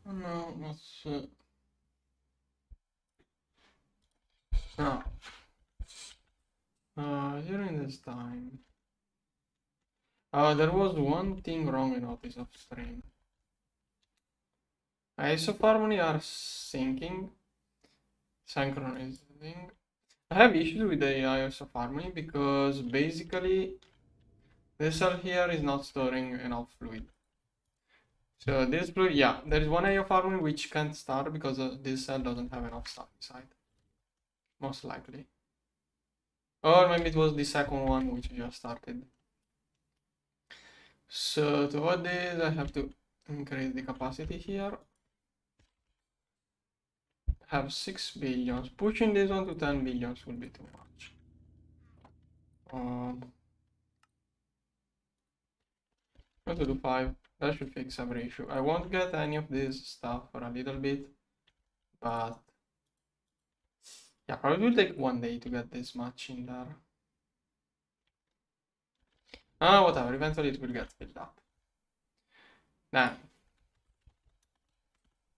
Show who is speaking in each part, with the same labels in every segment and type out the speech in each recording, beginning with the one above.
Speaker 1: No, let's now during this time there was one thing wrong in Otis upstream. Isoharmony are synchronizing. I have issues with the isoharmony because basically this cell here is not storing enough fluid. So this fluid, yeah, there is one isoharmony which can't start because this cell doesn't have enough stuff inside, most likely. Or maybe it was the second one which just started. So to avoid this, I have to increase the capacity here. Have 6 billions. Pushing this one to 10 billions will be too much. Go to do 5. That should fix every issue. I won't get any of this stuff for a little bit, but yeah, probably will take 1 day to get this much in there. Whatever, eventually it will get filled up. Then,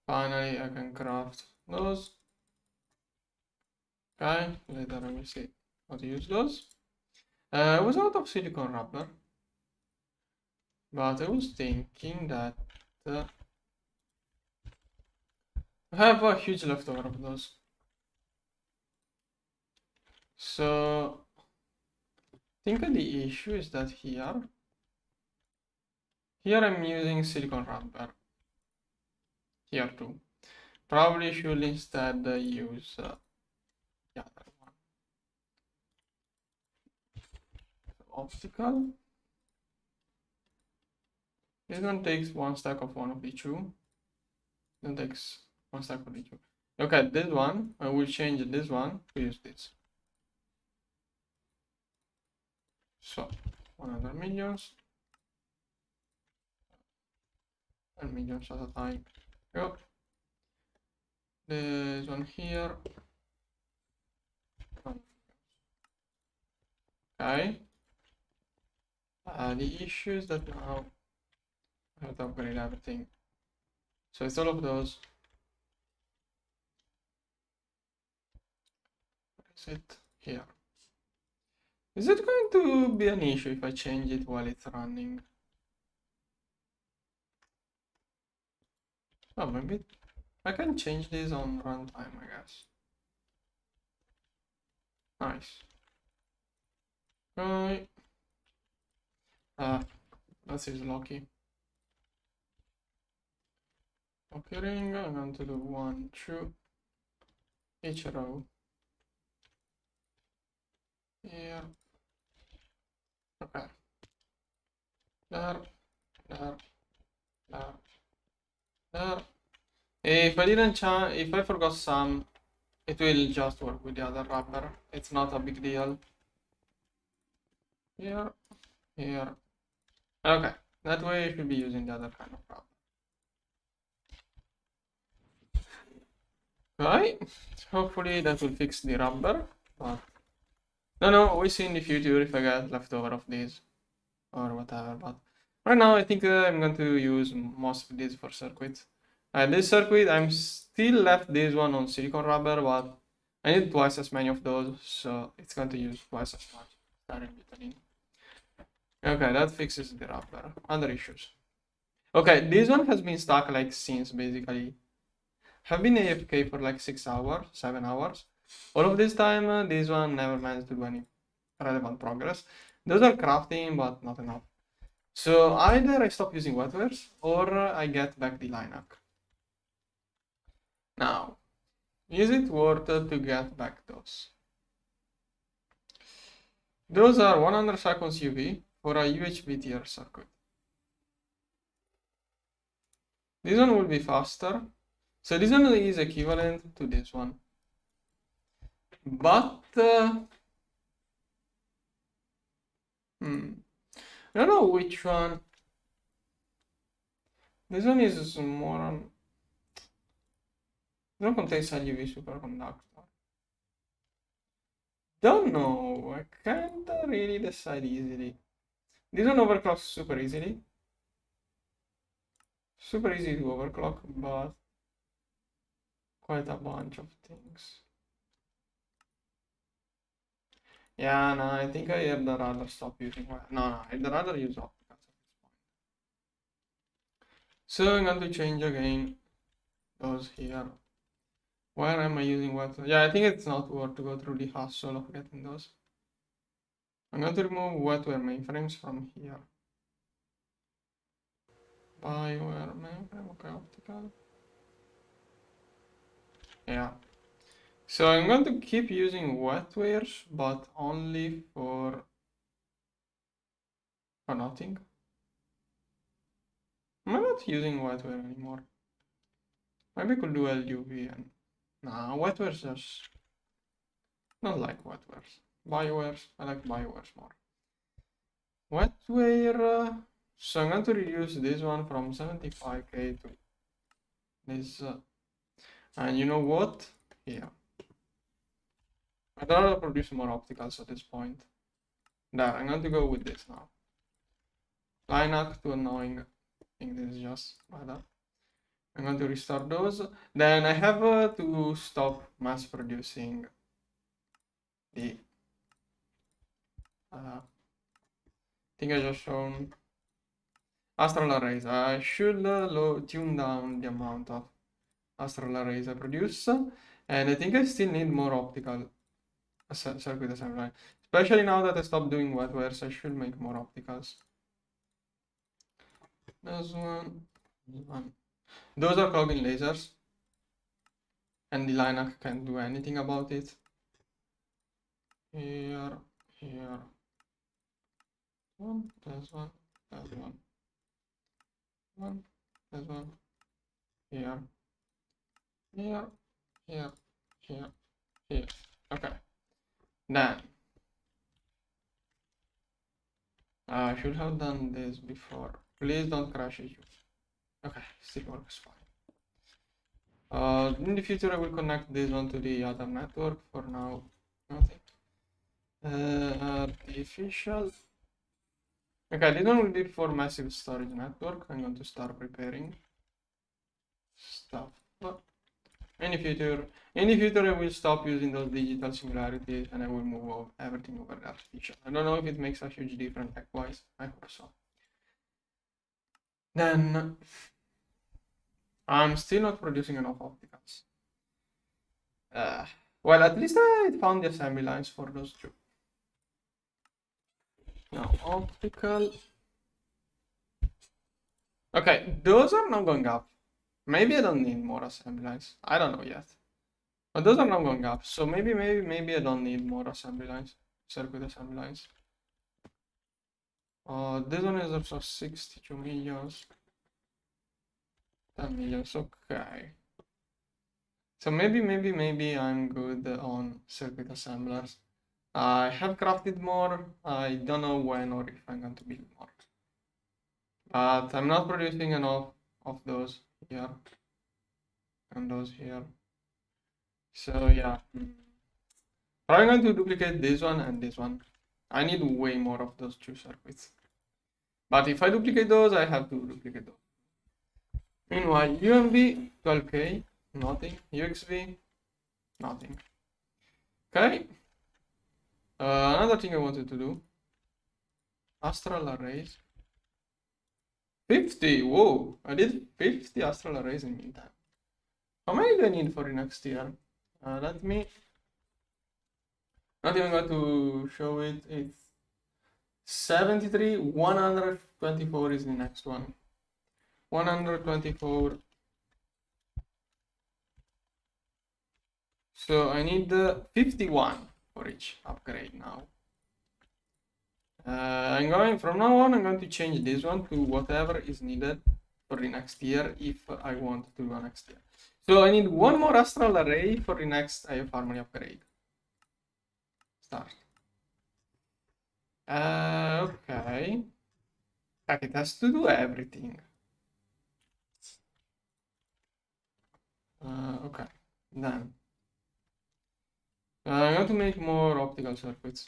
Speaker 1: finally I can craft those. Okay, later I will see how to use those. I was out of silicone rubber, but I was thinking that I have a huge leftover of those. So I think the issue is that here I'm using silicone rubber. Here too. Probably should instead use the other one. Optical. This one takes 1 stack of one of the two. Then takes 1 stack of the two. Okay, this one, I will change this one to use this. So 100 millions. And millions at a time. Go. This one here. Okay. The issue is that now I have to upgrade everything. So it's all of those. What is it here? Is it going to be an issue if I change it while it's running? Oh, maybe I can change this on runtime, I guess. Nice. Right. That is lucky. Okay, ring. I'm going to do 1, 2, each row. Here. Okay. There. If I didn't if I forgot some, it will just work with the other rubber. It's not a big deal. Here. Okay, that way I should be using the other kind of rubber. Right, hopefully that will fix the rubber, but no, we'll see in the future if I get leftover of these or whatever, but right now I think I'm going to use most of these for circuits. This circuit, I'm still left this one on silicone rubber, but I need twice as many of those, so it's going to use twice as much styrene butadiene. Okay, that fixes the rubber. Other issues. Okay, this one has been stuck like since basically. Have been AFK for like 6 hours, 7 hours. All of this time, this one never managed to do any relevant progress. Those are crafting, but not enough. So either I stop using wetwares or I get back the line-up. Now, is it worth it to get back those? Those are 100 seconds UV for a UHV tier circuit. This one will be faster. So this one is equivalent to this one. But I don't know which one. This one is more on. This one contains a UV superconductor. Don't know. I can't really decide easily. This one overclocks super easily. super easy to overclock, but quite a bunch of things. Yeah, no, I think I'd rather stop using no, I'd rather use opticals at this point. So I'm going to change again those here. Where am I using what? Yeah, I think it's not worth to go through the hassle of getting those. I'm going to remove wetware mainframes from here. Bioware mainframe, okay, optical. Yeah. So I'm going to keep using wetwares, but only for nothing. I'm not using wetware anymore. Maybe I could do LUV and nah, wetwares just not like wetwares. Biowares, I like biowares more. Wetware, so I'm going to reduce this one from 75k to this, and you know what? Yeah. I'd rather produce more opticals at this point. There, I'm going to go with this now. Line act too annoying. I think this is just better. I'm going to restart those. Then I have to stop mass producing the I think I just shown astral arrays. I should tune down the amount of astral arrays I produce, and I think I still need more optical circuit assembly. Especially now that I stopped doing wetwares, I should make more opticals. This one, this one. Those are clogging lasers, and the Linux can't do anything about it. Here, here. One, there's one, there's one. One, there's one. Here, here, here, here, here. Okay. Then I should have done this before. Please don't crash it. Okay, still works fine. In the future I will connect this one to the other network. For now, nothing. Artificial. Okay, this one will be for massive storage network. I'm going to start preparing stuff. In the future, I will stop using those digital singularities and I will move everything over to artificial. I don't know if it makes a huge difference tech-wise. I hope so. Then I'm still not producing enough opticals. Well, at least I found the assembly lines for those two. Now, optical. Okay, those are not going up. Maybe I don't need more assembly lines. I don't know yet. But those are not going up. So maybe I don't need more assembly lines. Circuit assembly lines. This one is also 62 millions. 10 millions, okay. So maybe I'm good on circuit assemblers. I have crafted more. I don't know when or if I'm going to build more. But I'm not producing enough of those here and those here. So yeah. I'm going to duplicate this one and this one. I need way more of those two circuits. But if I duplicate those, I have to duplicate those. Meanwhile, UMV 12K, nothing. UXV, nothing. Okay. Another thing I wanted to do. Astral arrays. 50, whoa, I did 50 astral arrays in meantime. How many do I need for the next year? Let me, not even going to show it, it's 73, 124 is the next one. 124. So I need 51 for each upgrade now. From now on, I'm going to change this one to whatever is needed for the next year if I want to do a next year. So I need one more astral array for the next IF Harmony upgrade. Start. Okay. It has to do everything. Okay. Then I'm going to make more optical circuits.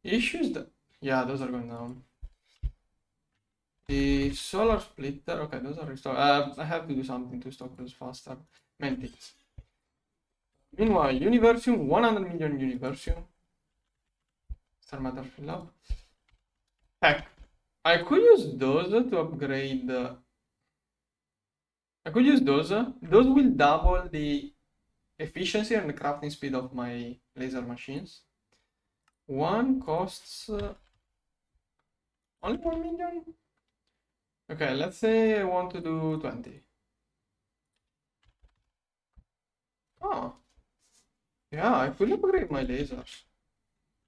Speaker 1: Issues that, yeah, those are going down. The solar splitter, okay, those are restored. I have to do something to stock those faster. Mantix. Meanwhile, Universium, 100 million Universium. Star matter fill up. Heck, I could use those to upgrade. I could use those. Those will double the efficiency and the crafting speed of my laser machines. One costs only 1 million. Okay, let's say I want to do 20. Oh, yeah, I could upgrade my lasers.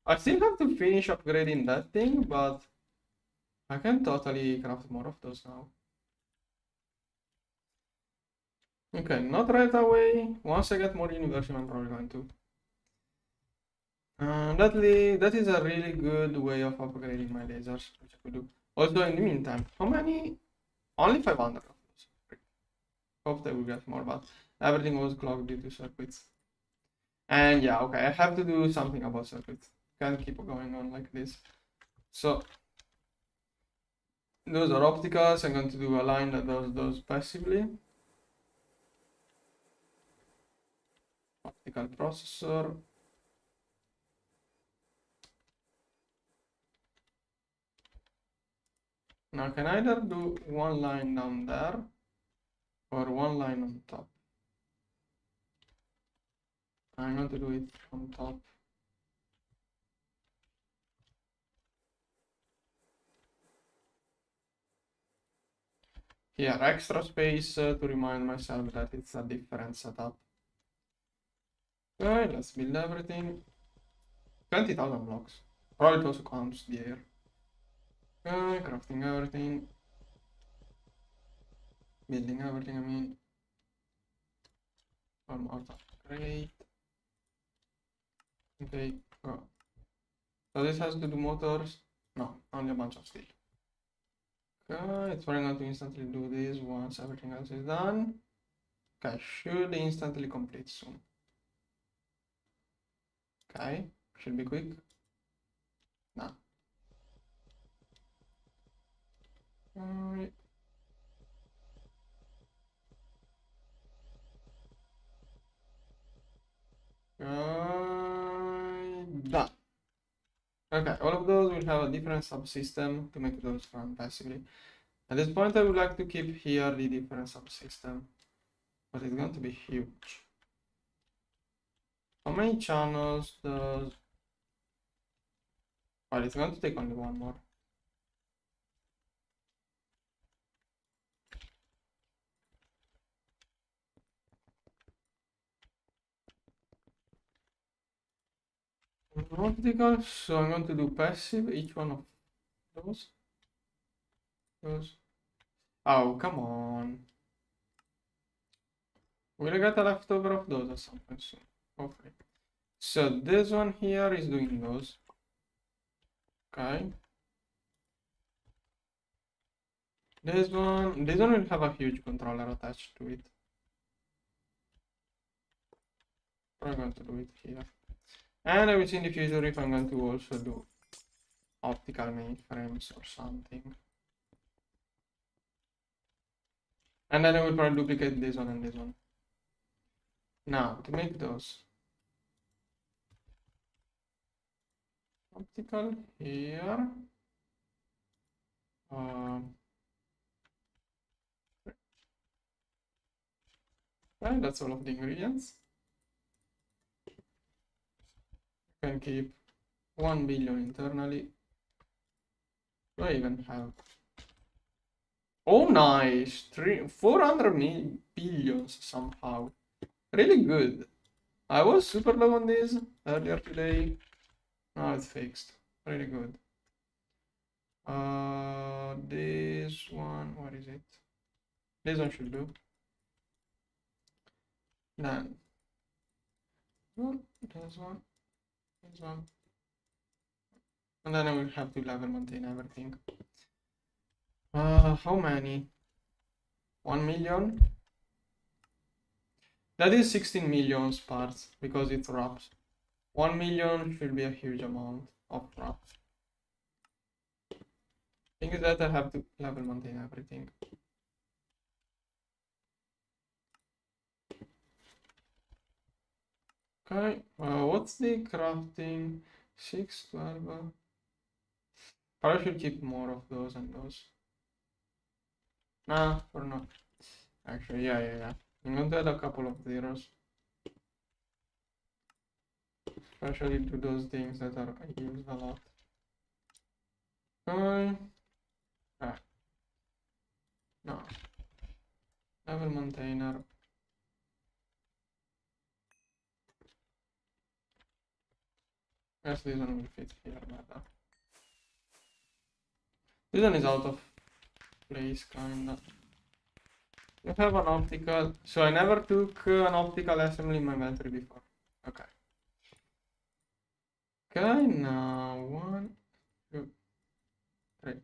Speaker 1: I still have to finish upgrading that thing, but I can totally craft more of those now. Okay, not right away. Once I get more Universium, I'm probably going to. That is a really good way of upgrading my lasers, which I could do. Also, in the meantime, how many? Only 500 of those. Hope that we get more, but everything was clogged due to circuits. And yeah, okay, I have to do something about circuits. Can't keep going on like this. So those are opticals. I'm going to do a line that does those passively. Optical processor. Now I can either do one line down there or one line on top. I'm going to do it on top. Here, extra space to remind myself that it's a different setup. Okay, let's build everything. 20,000 blocks. Probably it also counts the air. Okay, crafting everything. Building everything, I mean. One more time. Great. Okay, go. So this has to do motors? No, only a bunch of steel. Okay, it's probably going to instantly do this once everything else is done. Okay, should instantly complete soon. Okay, should be quick. No. Alright. Done. Okay, all of those will have a different subsystem to make those run passively. At this point, I would like to keep here the different subsystem, but it's going to be huge. How many channels does... Well, it's going to take only one more. Optical, so I'm going to do passive, each one of those. Oh, come on. We'll get a leftover of those or something soon, hopefully. So this one here is doing those. Okay. This one will have a huge controller attached to it. I'm going to do it here. And I will see in the future if I'm going to also do optical mainframes or something. And then I will probably duplicate this one and this one. Now, to make those. Optical here. And that's all of the ingredients. You can keep 1 billion internally. Do I even have? Oh, nice! 400 billions somehow. Really good. I was super low on this earlier today. Now it's fixed. Really good. This one, what is it? This one should do. Then, this one, this one. And then I will have to level maintain everything. How many? 1 million? That is 16 million parts because it wraps. 1 million should be a huge amount of wraps. Thing is that I have to level maintain everything. Okay, what's the crafting? 6, 12. Probably should keep more of those and those. Nah, or not. Actually, yeah. I'm going to add a couple of zeros. Especially to those things that are used a lot. Okay. No. Level maintainer. Guess this one will fit here better. This one is out of place, kinda. You have an optical. So I never took an optical assembly in my battery before. Okay. Okay, now 1, 2, 3,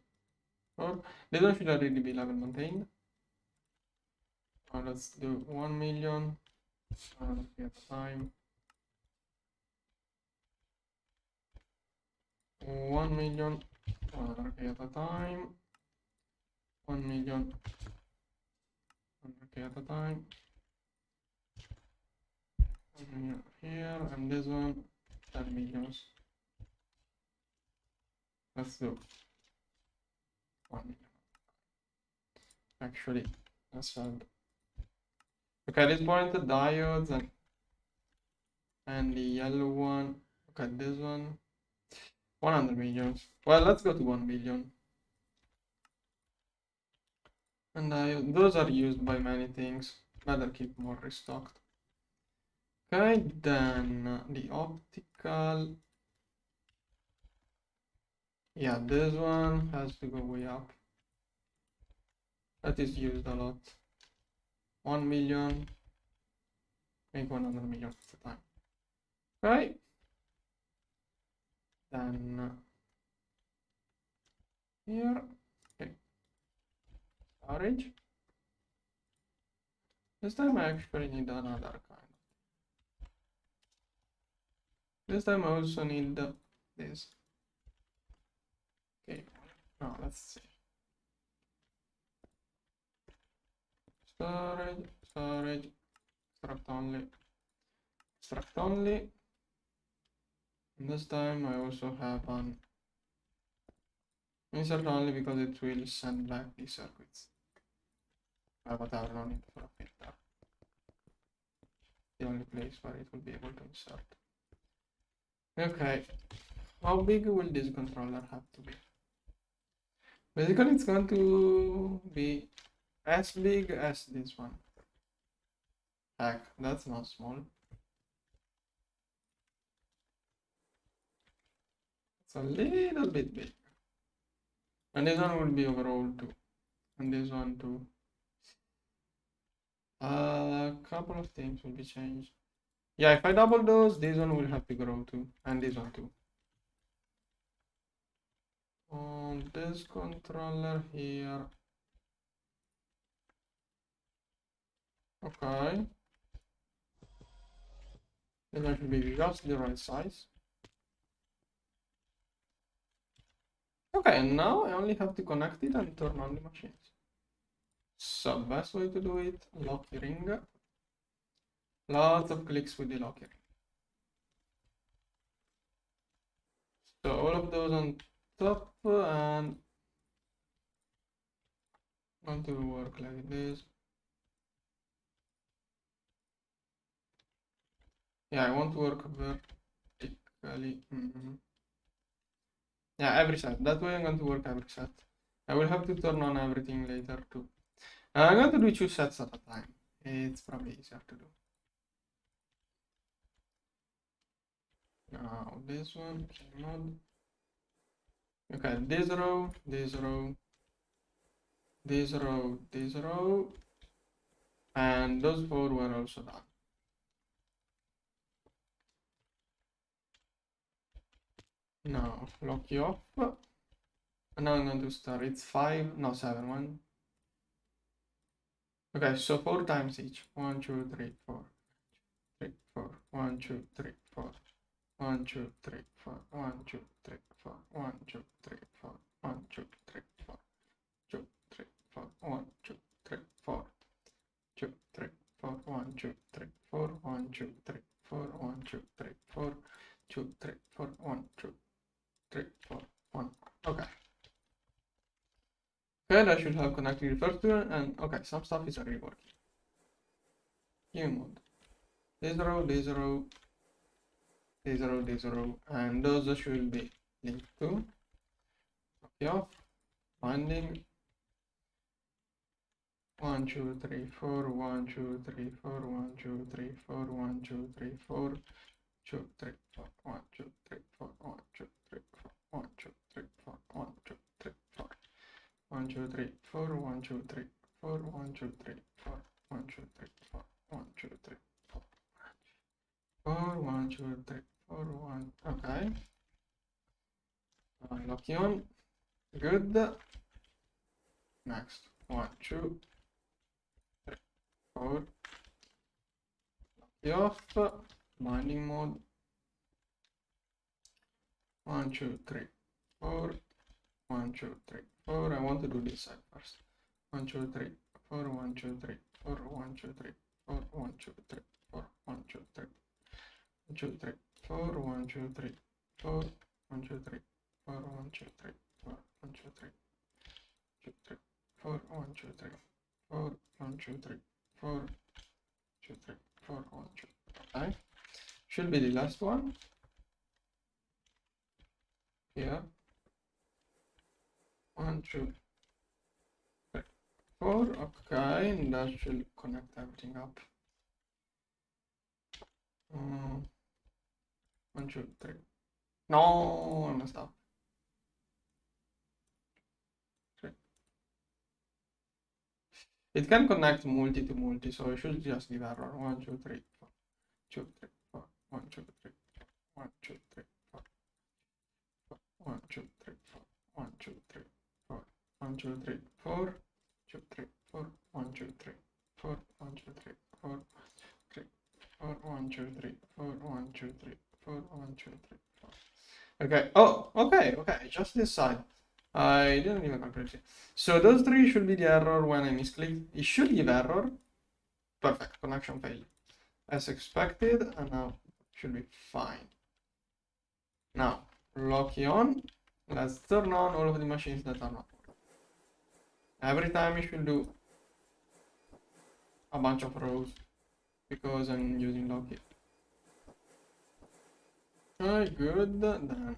Speaker 1: 4. This one should already be level maintained. Let's do 1 million. Get time. 1 million. At a time. 1 million. At a time. 1 million here, and this one 10 millions. Let's do 1 million. Actually, let's have. Okay, at this point the diodes and the yellow one. Okay, this one 100 millions. Well, let's go to 1 billion. And those are used by many things. Better keep more restocked. Okay, then the optical. Yeah, this one has to go way up. That is used a lot. 1 million. Make 100 million at a time. Okay. Then here. Okay. Storage. This time I actually need another kind. This time I also need this. Okay. Now let's see. Storage, extract only. And this time I also have an insert only because it will send back the circuits. But I don't need for a filter. The only place where it will be able to insert. Okay, how big will this controller have to be? Basically, it's going to be as big as this one. Heck, that's not small. It's a little bit big. And this one will be overall too. And this one too. A couple of things will be changed. Yeah, if I double those, this one will have to grow too. And this one too. On this controller here. Okay. This one should be just the right size. Okay, and now I only have to connect it and turn on the machines. So, best way to do it, locky ring. Lots of clicks with the locky ring. So all of those on top, and want to work like this. Yeah, I want to work vertically. Yeah, every set. That way I'm going to work every set. I will have to turn on everything later too. I'm going to do 2 sets at a time. It's probably easier to do. Now this one, mod. Okay, this row, this row, this row, this row, and those 4 were also done. Now lock you off. And now I'm going to start. It's 5, no 7, 1. Okay, so 4 times each. 1, 2, 3, 4, 3, 4, 1, 2, 3, 4, 1, 2, 3, 4, 1, 2, 3, 4, 1, 2, 3, 4, 1, 2, 3, 4. 4. 1, 2, 3, 4. 2, 3, 4. 1, 2, 3, 4. 1, 2, 3, 4. 1, 2, 3, 4. 2, 3, 4. 1, 2, 3, 4. 1. Okay. Okay, that should have connected the first two, and okay, some stuff is already working. New mode. D0, D0, D0, D0, and those should be linked to. Okay, off. Binding. 1, 2, 3, 4. 1, 2, 3, 4. 1, 2, 3, 4. 1, 2, 3, 4. 2, 3, 4. 1, 2, 3, 4. 1, 2, 3, 4. 1, 2, 3, 4. 1, 2, 3, 4. 1, 2, 3, 4. 1, 2, 3, 4. 1, 2, 3, 4. 1, 2, 3, 4. 1, 2, 3, 4. 4, 1, 2, 3, 4, 1. Okay. Lock on. Good. Next. 1, 2, 3, 4. Lock off. Binding mode. 1, 2, 3, 4. 1, 2, 3, 4. I want to do this side first. 1, 2, 3, 4. 1, 2, 3, 4. 1, 2, 3, 4. 1, 2, 3, 4. 1, 2, 3. 1, 2, 3, 4. 1, 2, 3, 4. 1, 2, 3, 4. 1, 2, 3, 4. 1, 2, 3, 2, 3, 4. 1, 2, 3, 4. 1, 2, 3, 4. 2, 3, 4. 1, 2. Okay. Should be the last one. Here. 1, 2, 3, 4. Okay, and that should connect everything up. 1, 2, 3. No, I messed up. 3. It can connect multi to multi, so I should just give error. 1, 2, 3, 4. 2, 3, 4. 1, 2, 3, 4. 1, 2, 3, 4. 1, 2, 3, 4. 1, 2, 3, 4. 1, 2, 3, 4. 2, 3, 4. 1, 2, 3, 4. 1, 2, 3, 4. 3, 4. 1, 2, 3, 4. 1, 2, 3, 4. 1, 2, 3, 4. Okay. Oh, okay. Just this side. I didn't even calculate it. So those three should be the error when I misclick. It should give error. Perfect. Connection failed. As expected, and now should be fine. Now, lock on. Let's turn on all of the machines that are not working. Every time you should do a bunch of rows because I'm using lock it. Alright, good. Then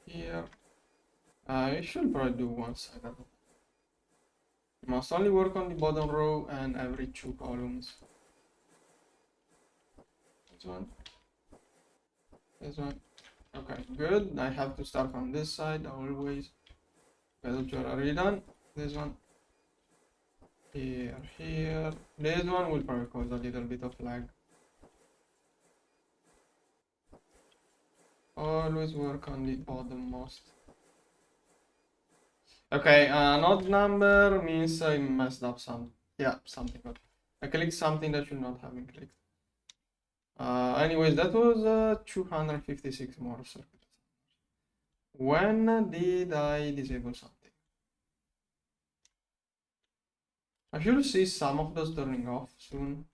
Speaker 1: here. I should probably do one side of it. Must only work on the bottom row and every 2 columns. This one. This one. Okay, good. I have to start from this side always. Because you're already done. This one. Here. This one will probably cause a little bit of lag. Always work on the bottommost. Okay, an odd number means I messed up something. I clicked something that should not have been clicked. Anyways, that was 256 more circuits. When did I disable something? I should see some of those turning off soon.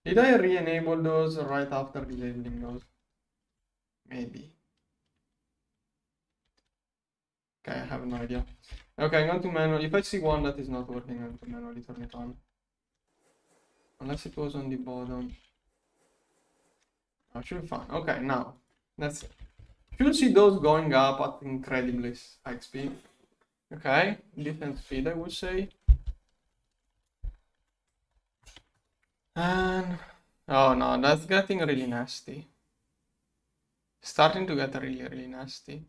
Speaker 1: Did I re-enable those right after disabling those? Maybe. Okay, I have no idea. Okay, I'm going to manually. If I see one that is not working, I'm going to manually turn it on. Unless it was on the bottom. I should be fine. Okay, now that's it. Should see those going up at incredibly high speed. Okay, different speed, I would say. And oh no, that's getting really nasty. Starting to get really nasty.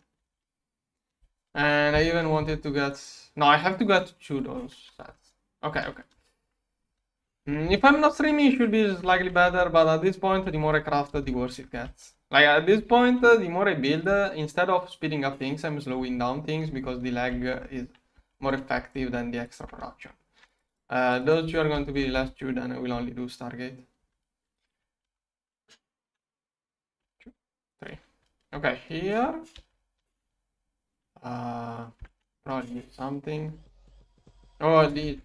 Speaker 1: And I even wanted to get. No, I have to get 2 those sets. Okay. If I'm not streaming, it should be slightly better, but at this point, the more I craft, the worse it gets. Like at this point, the more I build, instead of speeding up things, I'm slowing down things because the lag is more effective than the extra production. Those 2 are going to be the last 2, then I will only do Stargate. 2, 3. Okay, here. probably need something. Oh, the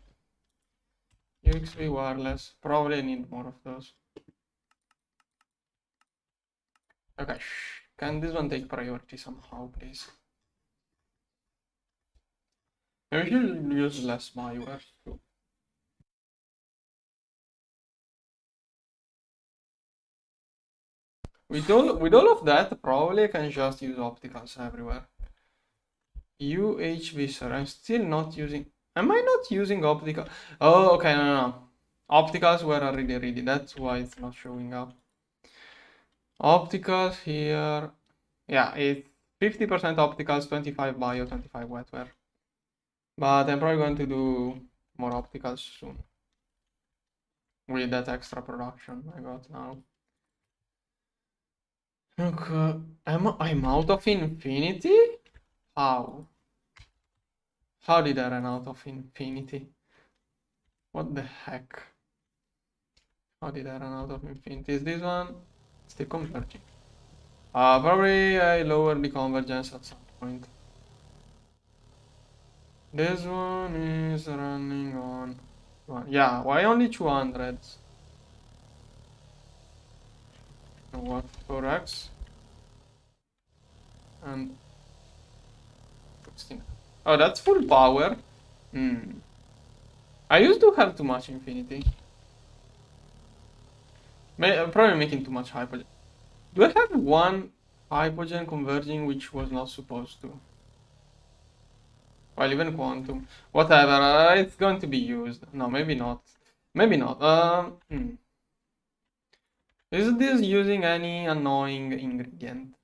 Speaker 1: UXB wireless. Probably need more of those. Okay, can this one take priority somehow, please? Maybe we should use less malware too. With all of that, probably I can just use opticals everywhere. UHV, sir. I'm still not using. Am I not using optical? Oh, okay, no. Opticals were already ready. That's why it's not showing up. Opticals here. Yeah, it's 50% opticals, 25 bio, 25 wetware. But I'm probably going to do more opticals soon. With that extra production I got now. Okay, I'm out of infinity? How? How did I run out of infinity? What the heck? How did I run out of infinity? Is this one still converging? Probably I lowered the convergence at some point. This one is running on one. Yeah, why only 200? What, 4x? And 16. Oh, that's full power. I used to have too much infinity. I'm probably making too much hypogen. Do I have one hypogen converging which was not supposed to? Well, even quantum. Whatever, it's going to be used. No, maybe not. Maybe not. Is this using any annoying ingredient?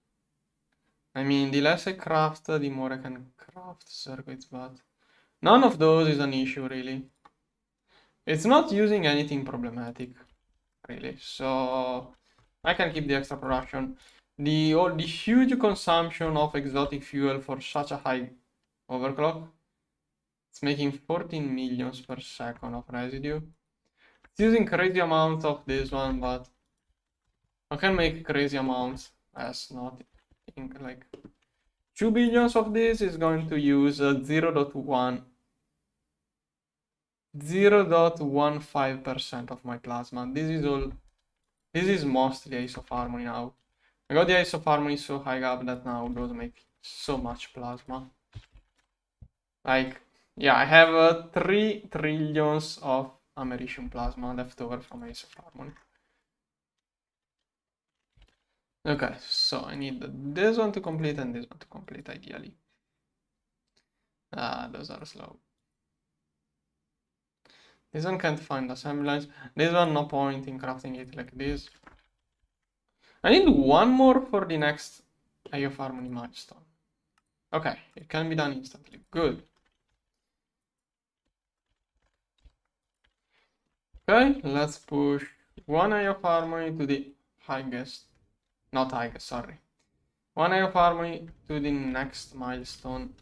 Speaker 1: I mean, the less I craft, the more I can craft circuits, but none of those is an issue, really. It's not using anything problematic, really, so I can keep the extra production. The huge consumption of exotic fuel for such a high overclock, it's making 14 millions per second of residue. It's using crazy amounts of this one, but I can make crazy amounts as not like 2 billions of this is going to use 0.15% of my plasma. This is mostly Ace of Harmony now. I got the Ace of Harmony so high up that now those make so much plasma. Like, yeah, I have 3 trillions of americium plasma left over from Ace of Harmony. Okay, so I need this one to complete and this one to complete ideally. Those are slow. This one can't find assembly lines. This one, no point in crafting it like this. I need one more for the next Eye of Harmony milestone. Okay, it can be done instantly. Good. Okay, let's push one Eye of Harmony to the highest. Not highest, sorry. One Eye of Harmony to the next milestone,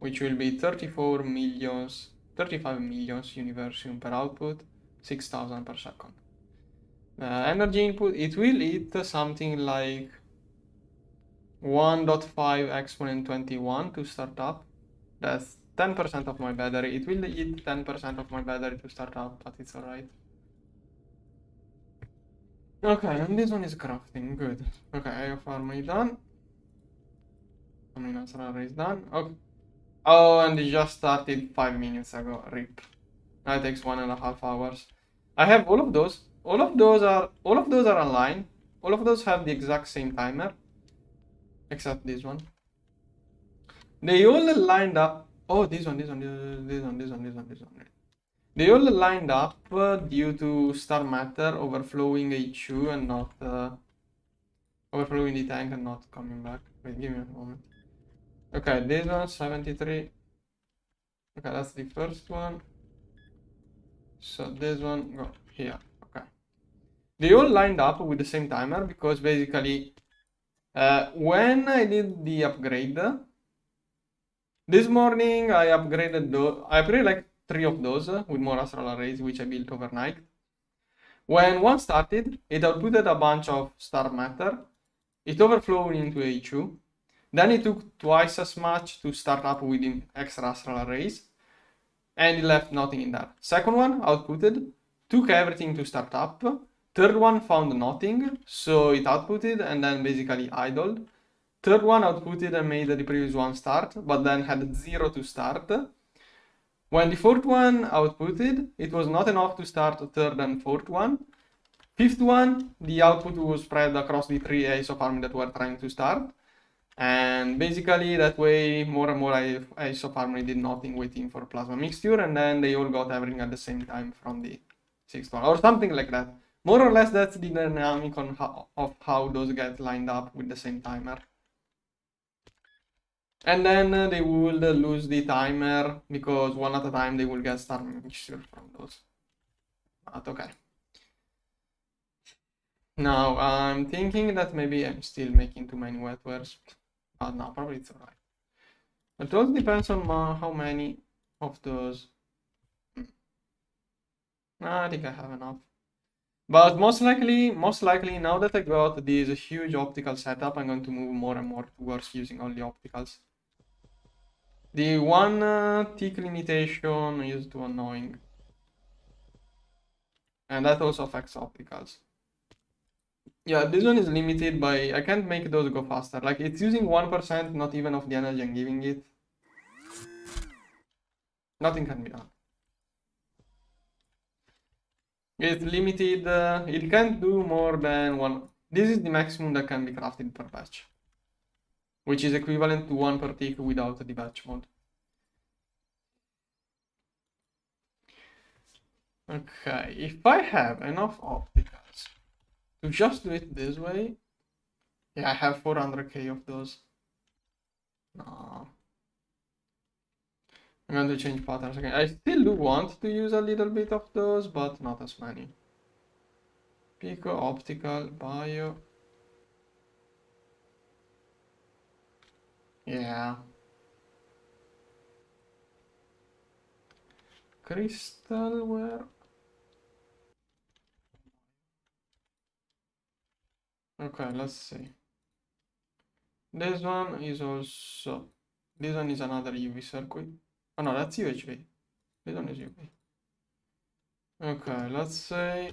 Speaker 1: which will be 35 millions Universium per output, 6,000 per second. Energy input, it will eat something like 1.5 exponent 21 to start up. That's 10% of my battery. It will eat 10% of my battery to start up, but it's alright. Okay, and this one is crafting, good. Okay, Eye of Harmony done. Natural is done. Okay. Oh, and it just started 5 minutes ago. RIP. Now it takes 1.5 hours. I have all of those. All of those are online. All of those have the exact same timer, except this one. They all lined up. Oh, this one. They all lined up due to star matter overflowing HU and not overflowing the tank and not coming back. Wait, give me a moment. Okay, this one 73. Okay, that's the first one. So this one go here. Okay. They all lined up with the same timer because basically when I did the upgrade this morning, I upgraded like 3 of those with more astral arrays, which I built overnight. When one started, it outputted a bunch of star matter. It overflowed into HU. Then it took twice as much to start up with extraastral arrays, and it left nothing in there. Second one, outputted, took everything to start up. Third one found nothing, so it outputted and then basically idled. Third one outputted and made the previous one start, but then had 0 to start. When the fourth one outputted, it was not enough to start the third and fourth one. Fifth one, the output was spread across the 3 isofarms that were trying to start. And basically that way more and more isofarms did nothing waiting for plasma mixture, and then they all got everything at the same time from the sixth one, or something like that. More or less that's the dynamic of how those get lined up with the same timer. And then they will lose the timer because one at a time they will get star mixture from those. But okay. Now I'm thinking that maybe I'm still making too many wetwares. But no, probably it's alright. It also depends on how many of those. I think I have enough. But most likely, now that I got this huge optical setup, I'm going to move more and more towards using only opticals. The one tick limitation is too annoying. And that also affects opticals. Yeah, this one is limited by, I can't make those go faster. Like, it's using 1%, not even of the energy I'm giving it. Nothing can be done. It's limited, it can't do more than one. This is the maximum that can be crafted per batch, which is equivalent to 1 per tick without the batch mode. Okay, if I have enough opticals to just do it this way, yeah, I have 400k of those. No. I'm going to change patterns again. I still do want to use a little bit of those, but not as many. Pico, optical, bio. Yeah. Crystal, where? Okay, let's see. This one is also, this one is another UV circuit. Oh no, that's UHV. This one is UV. Okay, let's say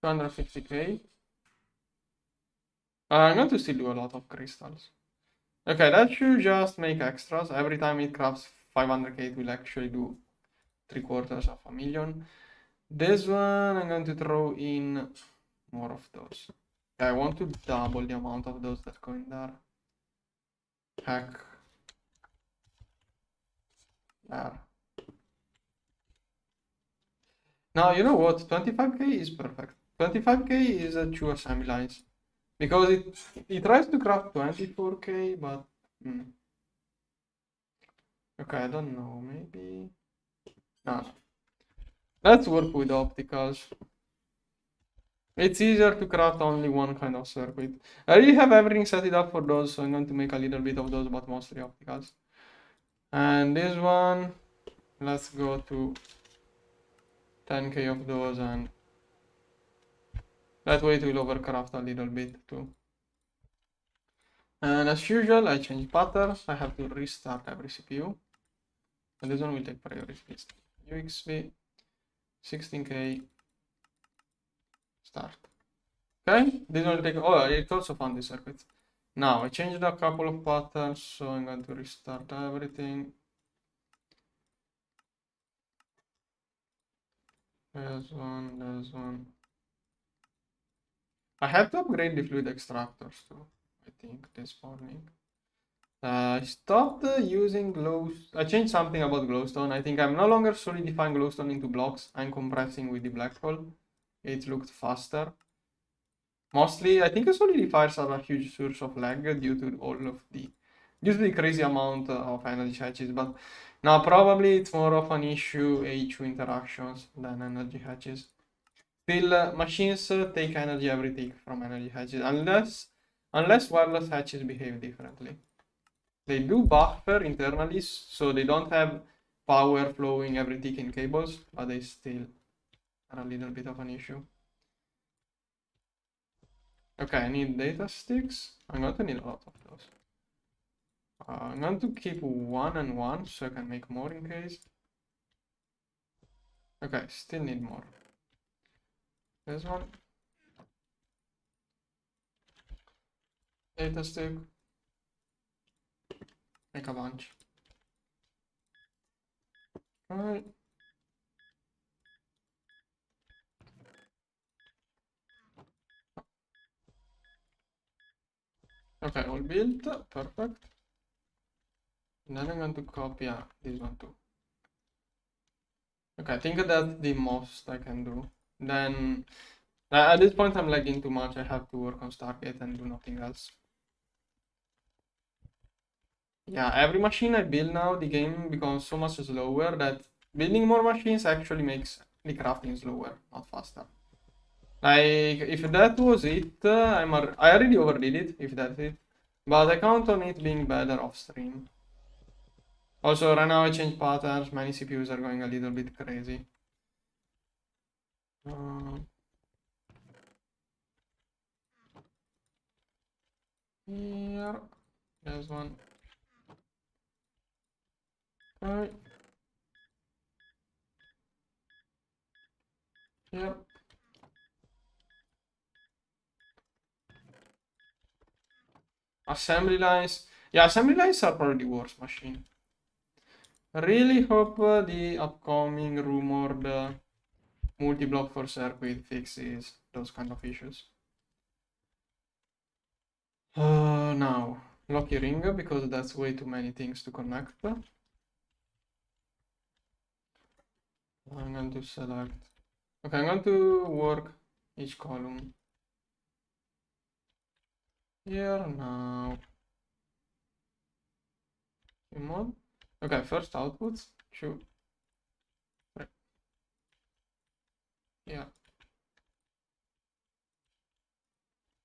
Speaker 1: 250k. I'm going to still do a lot of crystals. Okay, that should just make extras. Every time it crafts 500k, it will actually do 750,000. This one, I'm going to throw in more of those. I want to double the amount of those that go in there. Heck. There. Now, you know what? 25k is perfect. 25k is a 2 assembly lines. Because it tries to craft 24k, but... Okay, I don't know, maybe... No. Let's work with opticals. It's easier to craft only one kind of circuit. I already have everything set it up for those, so I'm going to make a little bit of those, but mostly opticals. And this one, let's go to 10k of those, and that way it will overcraft a little bit too. And as usual, I change patterns. I have to restart every CPU. And this one will take priority list. UXV, 16k, start. Okay, this one will take, oh, it also found the circuit. Now, I changed a couple of patterns, so I'm going to restart everything. There's one. I had to upgrade the fluid extractors too, I think, this morning. I stopped using I changed something about glowstone. I think I'm no longer solidifying glowstone into blocks. I'm compressing with the black hole. It looked faster. Mostly, I think solidifiers are a huge source of lag due to the crazy amount of energy hatches, but now probably it's more of an issue HU interactions than energy hatches. Still, machines take energy every tick from energy hatches, unless wireless hatches behave differently. They do buffer internally, so they don't have power flowing every tick in cables, but they still are a little bit of an issue. Okay, I need data sticks. I'm going to need a lot of those. I'm going to keep 1 and 1 so I can make more in case. Okay, still need more. This one. Data stick. Make a bunch. Alright. Okay, all built. Perfect. And then I'm going to copy this one too. Okay, I think that's the most I can do. Then, at this point I'm lagging too much. I have to work on Stargate and do nothing else. Yeah, every machine I build now, the game becomes so much slower that building more machines actually makes the crafting slower, not faster. Like, if that was it, I already overdid it, if that's it. But I count on it being better off stream. Also, right now I change patterns, many CPUs are going a little bit crazy. Here, there's one. Right. Here. Assembly lines. Yeah, assembly lines are probably the worst machine. Really hope the upcoming rumored multi-block for circuit fixes those kind of issues. Now, lucky ring because that's way too many things to connect. I'm going to select. Okay, I'm going to work each column here now. Mod. Okay, first outputs. 2, 3. Yeah.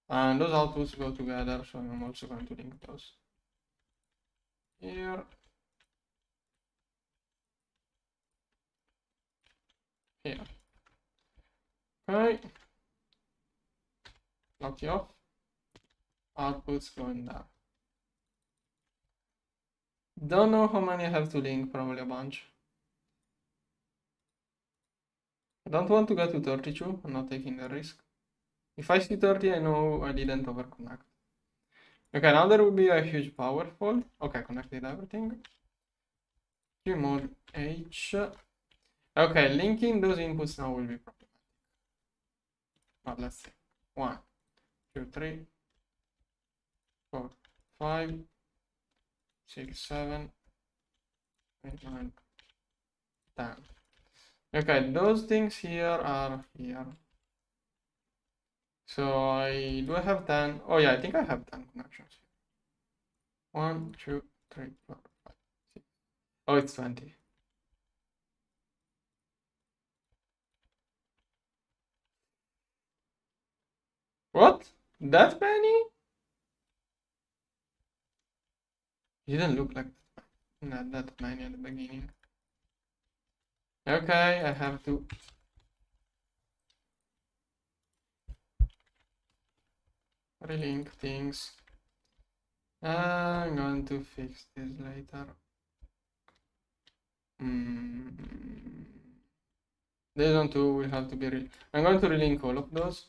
Speaker 1: And those outputs go together, so I'm also going to link those here. Here. Okay. Lock you off. Outputs going there. Don't know how many I have to link, probably a bunch. I don't want to get to 32, I'm not taking the risk. If I see 30, I know I didn't overconnect. Okay, now there will be a huge power fall. Okay, connected everything. Mod H. Okay, linking those inputs now will be problematic. But let's see. 1, 2, 3, 4, 5, 6, 7, 8, 9, 10. Okay, those things here are here. So do I have 10? Oh yeah, I think I have 10 connections. 1, 2, 3, 4, 5, 6. Oh, it's 20. What? That many? Didn't look like not that many at the beginning. Okay, I have to relink things. I'm going to fix this later. This one too will have to be I'm going to relink all of those.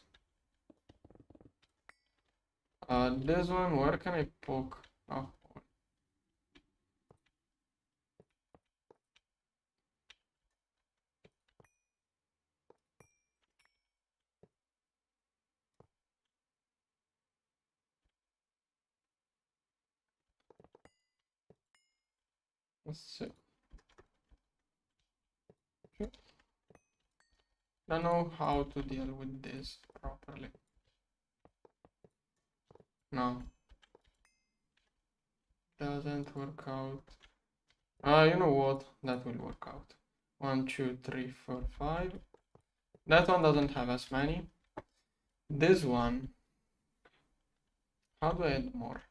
Speaker 1: This one, where can I poke? Oh. Let's see. Don't know how to deal with this properly. No. Doesn't work out. You know what? That will work out. 1, 2, 3, 4, 5. That one doesn't have as many. This one. How do I add more?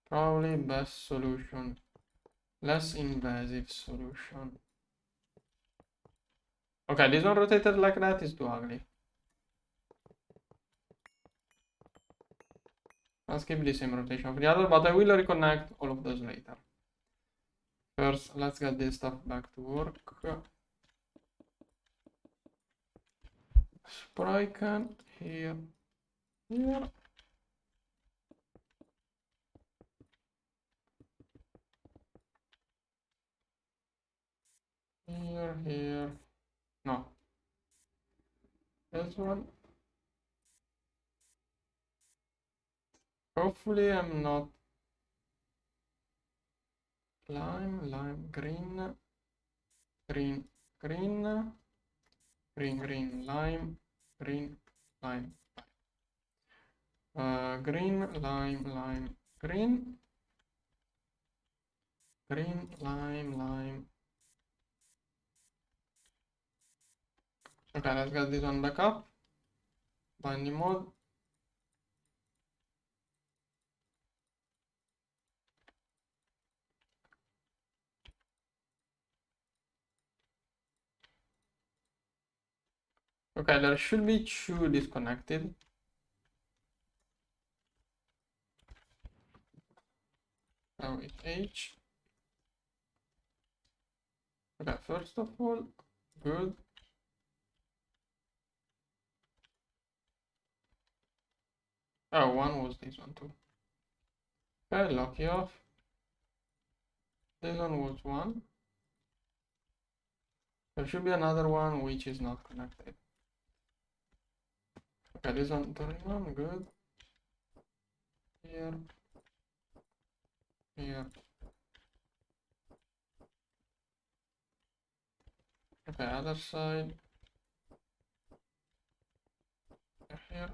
Speaker 1: Probably best solution. Less invasive solution. Okay, this one rotated like that is too ugly. Let's keep the same rotation of the other, but I will reconnect all of those later. First, let's get this stuff back to work. Spriken here, here. Here. No. This one. Hopefully I'm not lime, green, green, green, green, lime, green, lime. Green, lime, green, lime. Okay, let's get this one back up. Binding mode. Okay, there should be two disconnected. Now with H. Okay, first of all, good. Oh, one was this one too. Okay, lock you off. This one was one. There should be another one which is not connected. Okay, this one turning on, good. Here. Okay, other side. Here.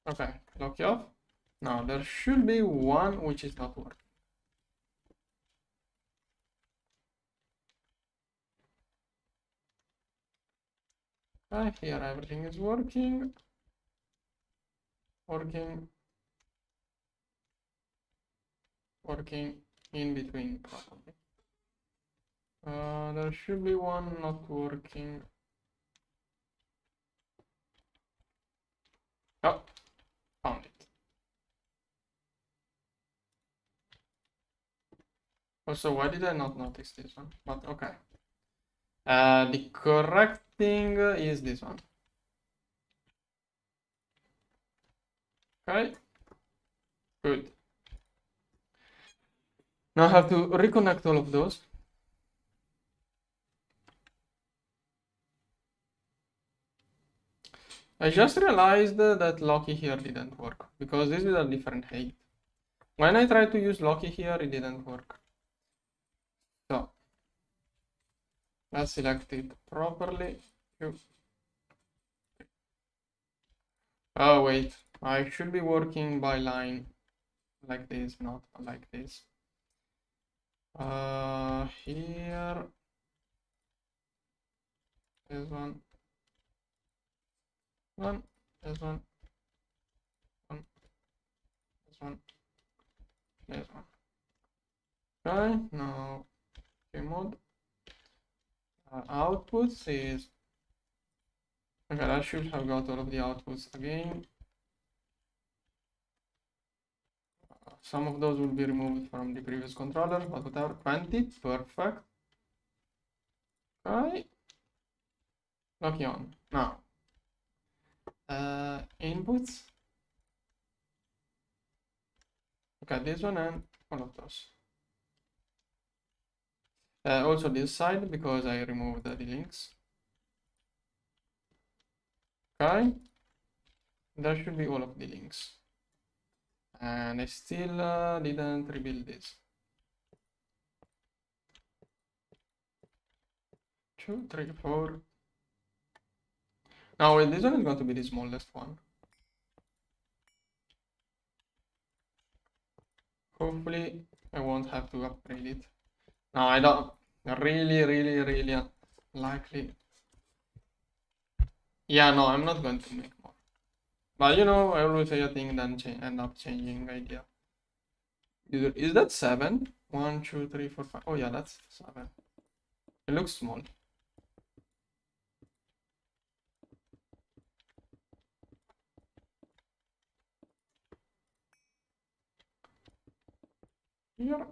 Speaker 1: Okay, lock you off. Now there should be one which is not working. Okay, here everything is working. Working in between probably. There should be one not working. Oh, found it. Also, why did I not notice this one? But okay. The correct thing is this one. Okay, good. Now I have to reconnect all of those. I just realized that Loki here didn't work because this is a different height. When I tried to use Loki here, it didn't work. So let's select it properly. Oh wait, I should be working by line like this, not like this. Here, this one, this one, this one, this one. Okay, now mode. Outputs is okay. I should have got all of the outputs again. Some of those will be removed from the previous controller, but whatever. 20, perfect. Okay, lock you on now. Inputs. Okay, this one and all of those. Also this side because I removed the links. Okay, there should be all of the links. And I still didn't rebuild this. 2, 3, 4. Now this one is going to be the smallest one. Hopefully I won't have to upgrade it. No, I don't. Really unlikely. Yeah, no, I'm not going to make more. But you know, I always say a thing then end up changing idea. Is that 7? 1, 2, 3, 4, 5. Oh yeah, that's 7. It looks small. Here.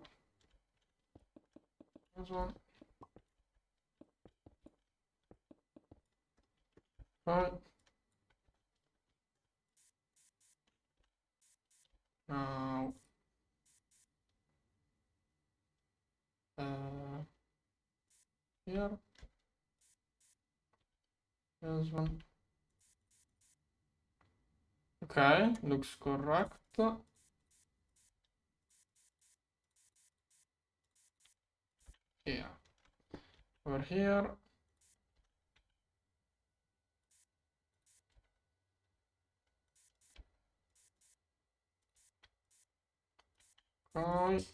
Speaker 1: This one. Right. Now, here. This one. Okay, looks correct. Here. Over here. Right.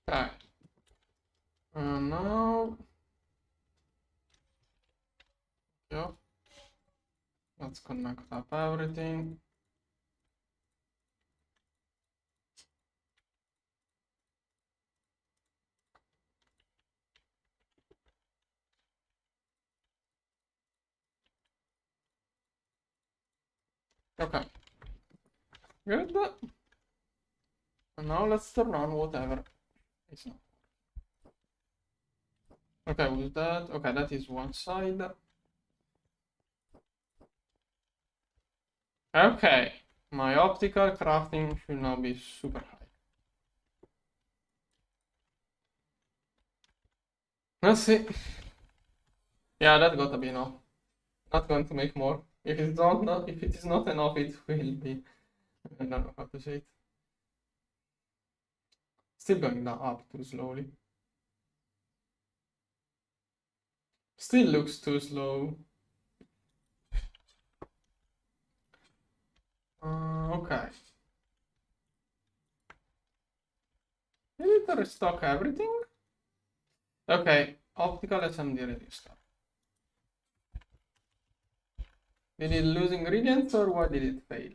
Speaker 1: Okay. And now, yeah, let's connect up everything. Okay, good. And now let's turn on whatever is not. Okay, with that, okay, that is one side. Okay, my optical crafting should now be super high. Let's see. Yeah, that gotta be enough. Not going to make more. If it's not, if it is not enough, it will be. I don't know how to say it. Still going down up too slowly. Still looks too slow. Okay. We need to restock everything. Okay, optical SMD register. Did it lose ingredients or why did it fail?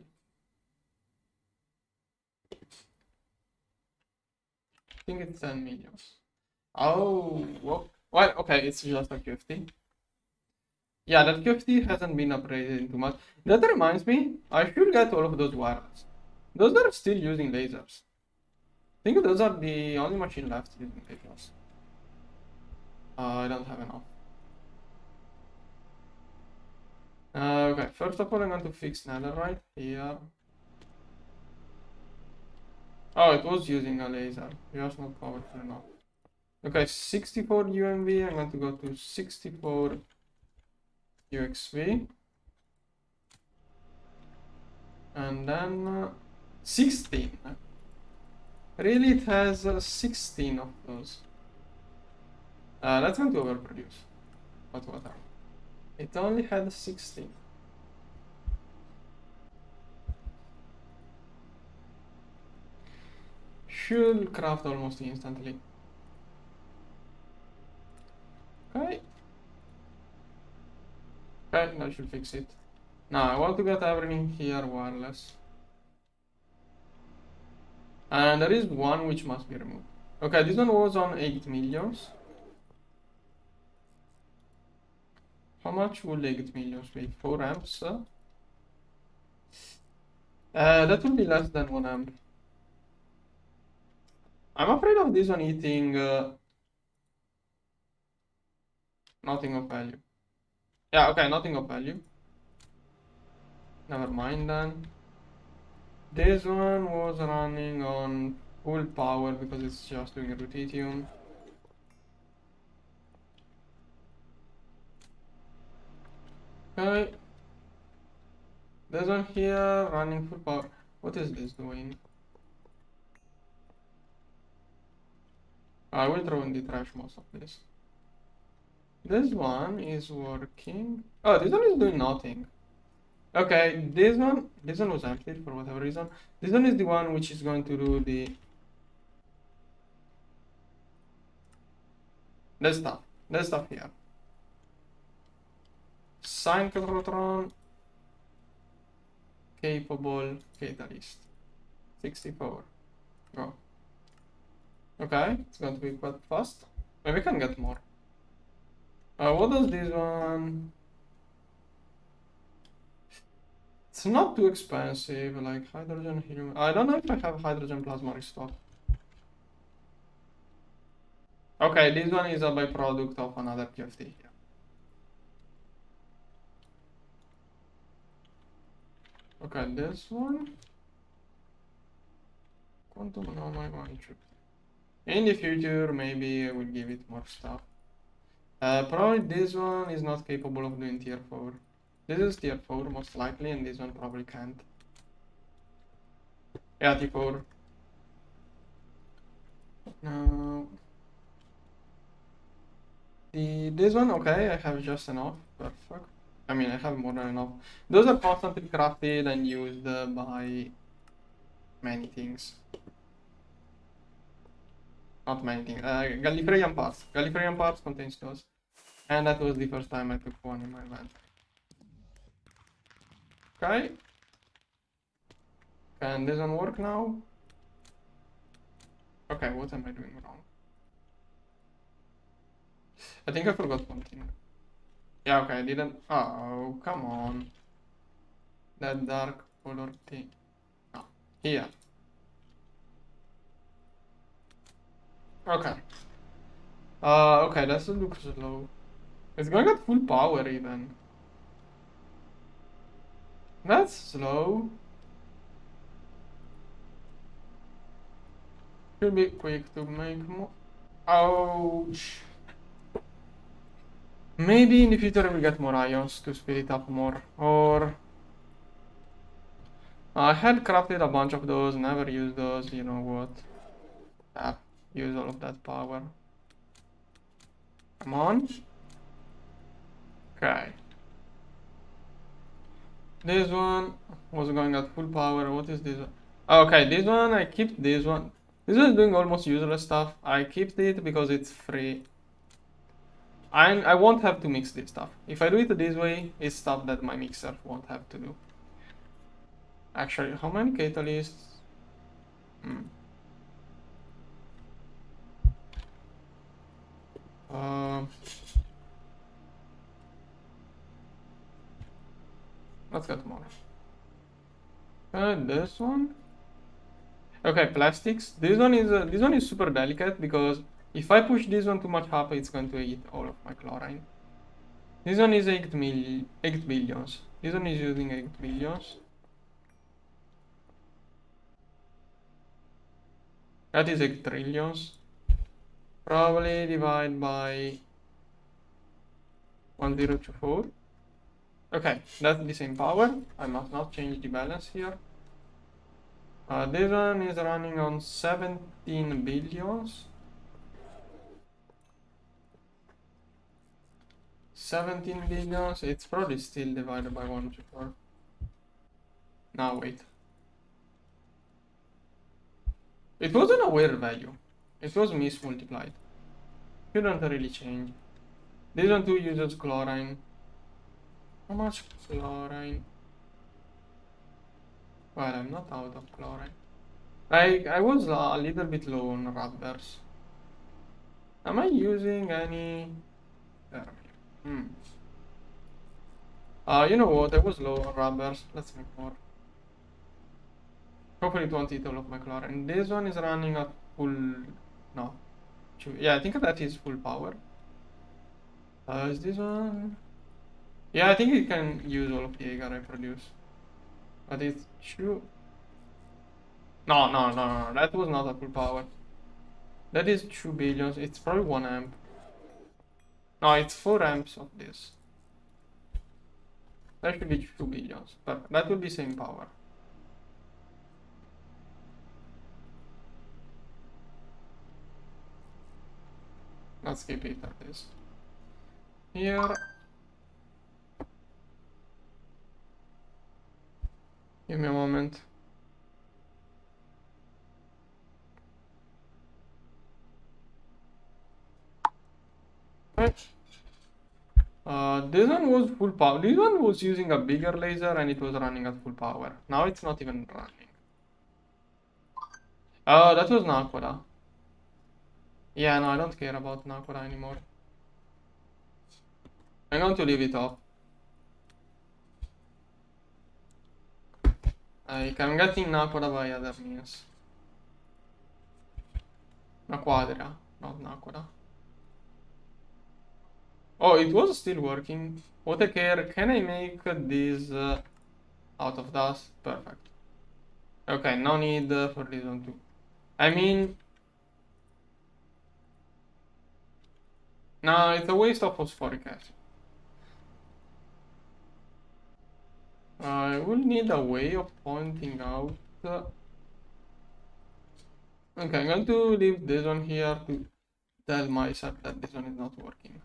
Speaker 1: I think it's 10 millions. Oh, well, okay, it's just a QFT. Yeah, that QFT hasn't been upgraded into much. That reminds me, I should get all of those wireless. Those are still using lasers. I think those are the only machine left using lasers. I don't have enough. Okay, first of all, I'm going to fix netherite here. Oh, it was using a laser. Just not powerful enough. Okay, 64 UMV. I'm going to go to 64 UXV. And then 16. Really, it has 16 of those. That's going to overproduce. But whatever. It only had 16. Should craft almost instantly. Okay. Okay, that should fix it. Now I want to get everything here wireless. And there is one which must be removed. Okay, this one was on 8 millions. How much would 8 millions be? 4 amps? That will be less than 1 amp. I'm afraid of this one eating nothing of value. Yeah, okay, nothing of value. Never mind then. This one was running on full power because it's just doing ruthenium. Okay. This one here running full power. What is this doing? I will throw in the trash most of this. This one is working. Oh, this one is doing nothing. Okay, this one was emptied for whatever reason. This one is the one which is going to do the stuff. The stuff here. Synchrotron capable catalyst. 64. Go. Okay, it's going to be quite fast. Maybe we can get more. What does this one? It's not too expensive, like hydrogen, helium. I don't know if I have hydrogen plasma restock. Okay, this one is a byproduct of another PFT here. Okay, this one. Quantum nanomatrix. In the future, maybe I will give it more stuff. Probably this one is not capable of doing tier 4. This is tier 4 most likely, and this one probably can't. Yeah, tier 4. No. This one, okay, I have just enough. Perfect. I mean, I have more than enough. Those are constantly crafted and used by many things. Not many things. Gallifreyan parts. Gallifreyan parts contains those. And that was the first time I took one in my van. Okay. Can this one work now? Okay, what am I doing wrong? I think I forgot one thing. Yeah, okay, I didn't. Oh, come on. That dark color thing. Oh, here. Okay. Okay, that looks slow. It's going at full power even. That's slow. Should be quick to make more. Ouch. Maybe in the future we get more ions to speed it up more. Or I had crafted a bunch of those, never used those, you know what. Use all of that power. Come on. Okay. This one was going at full power. What is this one? Okay, this one I kept this one. This one is doing almost useless stuff. I kept it because it's free. I won't have to mix this stuff. If I do it this way, it's stuff that my mixer won't have to do. Actually, how many catalysts? Let's get more. This one. Okay, plastics. This one is super delicate because if I push this one too much up, it's going to eat all of my chlorine. This one is 8 billions. This one is using 8 billions. That is 8 trillions. Probably divide by 1024. Okay, that's the same power. I must not change the balance here. This one is running on 17 billions. 17 billions, it's probably still divided by 124. Now wait. It wasn't a weird value. It was mismultiplied. Shouldn't really change. This one too uses chlorine. How much chlorine? Well, I'm not out of chlorine. I was a little bit low on rubbers. Am I using any? You know what? I was low on rubbers. Let's make more. Hopefully it won't eat all of my chlorine. This one is running at full. No. Yeah, I think that is full power. Is this one? Yeah, I think it can use all of the agar I produce. But it's true. No. That was not a full power. That is 2 billions. It's probably 1 amp. No, it's 4 amps of this. That should be 2 billions. But that will be same power. Let's keep it at this. Here. Give me a moment. Right. This one was full power. This one was using a bigger laser and it was running at full power. Now it's not even running. Oh, that was Nakoda. Yeah, no, I don't care about Nakoda anymore. I'm going to leave it off. Like, I'm getting Nakoda by other means. Naquadra, not Nakoda. Oh, it was still working. What a care. Can I make this out of dust? Perfect. Okay, no need for this one too. I mean, no, it's a waste of phosphoric acid. I will need a way of pointing out. Okay, I'm going to leave this one here to tell myself that this one is not working.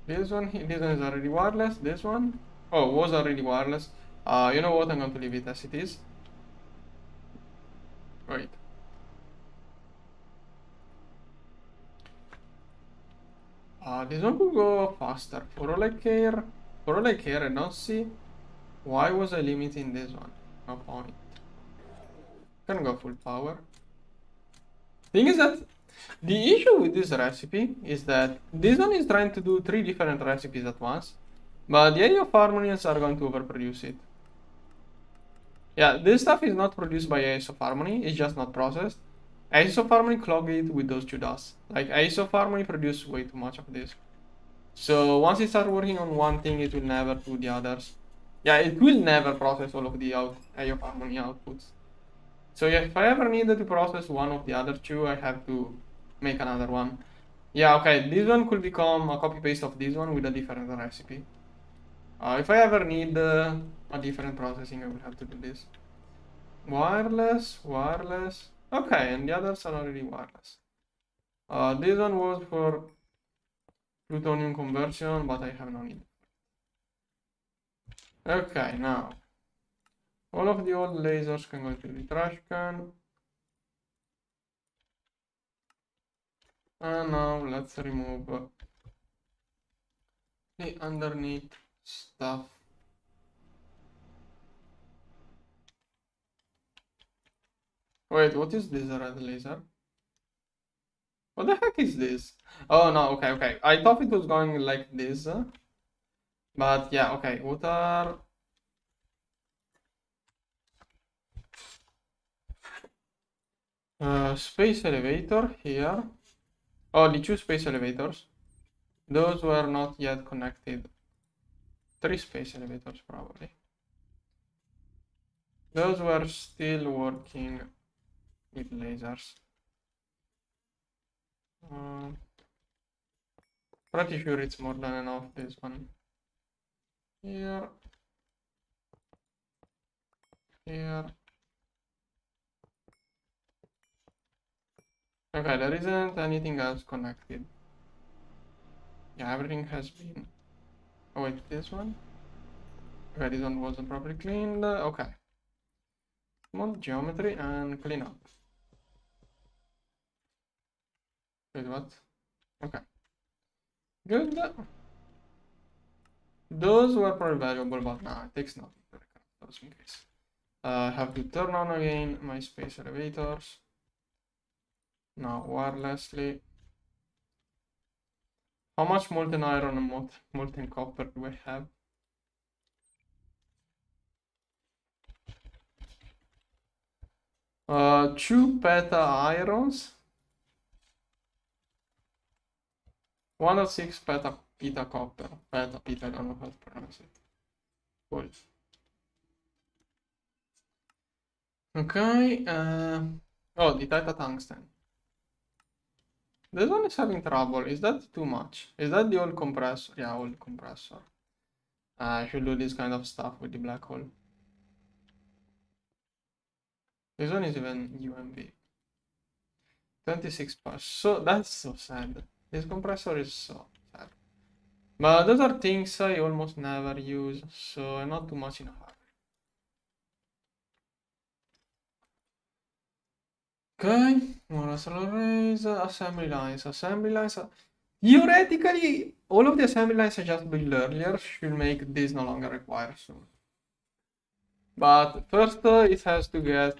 Speaker 1: This one is already wireless. This one, oh, was already wireless. You know what? I'm going to leave it as it is. Wait. This one could go faster. For all I care, I don't see why was I limiting this one. No point. Can go full power. Thing is that the issue with this recipe is that this one is trying to do 3 different recipes at once, but the idea of harmonies are going to overproduce it. Yeah, this stuff is not produced by Ace of Harmony, it's just not processed. Ace of Harmony clog it with those two dots. Like, Ace of Harmony produces way too much of this. So once it starts working on one thing, it will never do the others. Yeah, it will never process all of the Ace of Harmony outputs. So yeah, if I ever needed to process one of the other two, I have to make another one. Yeah, okay, this one could become a copy-paste of this one with a different recipe. If I ever need a different processing, I will have to do this. Wireless, wireless. Okay, and the others are already wireless. This one was for plutonium conversion, but I have no need. Okay, now all of the old lasers can go into the trash can. And now let's remove the underneath stuff. Wait, what is this red laser? What the heck is this? Oh no, okay. I thought it was going like this. But yeah, okay. What are... space elevator here. Oh, the two space elevators. Those were not yet connected. 3 space elevators probably. Those were still working with lasers. Pretty sure it's more than enough, this one. Here. Here. Okay, there isn't anything else connected. Yeah, everything has been... Oh wait, this one? Okay, this one wasn't properly cleaned. Okay. Mod geometry and clean up. Wait, what? Okay. Good. Those were probably valuable, but nah, it takes nothing to reconnect those in case. I have to turn on again my space elevators. Now wirelessly. How much molten iron and molten copper do I have? Two peta irons. 106 peta copper. Peta, I don't know how to pronounce it. Cool. Okay. Oh, the Tita tungsten. This one is having trouble. Is that too much? Is that the old compressor? Yeah, old compressor. I should do this kind of stuff with the black hole. This one is even UMB. 26 parts. So that's so sad. This compressor is so sad. But those are things I almost never use, so I'm not too much in a hurry. Okay, more solar arrays, assembly lines. Assembly lines. Theoretically, all of the assembly lines I just built earlier should make this no longer required soon. But first, it has to get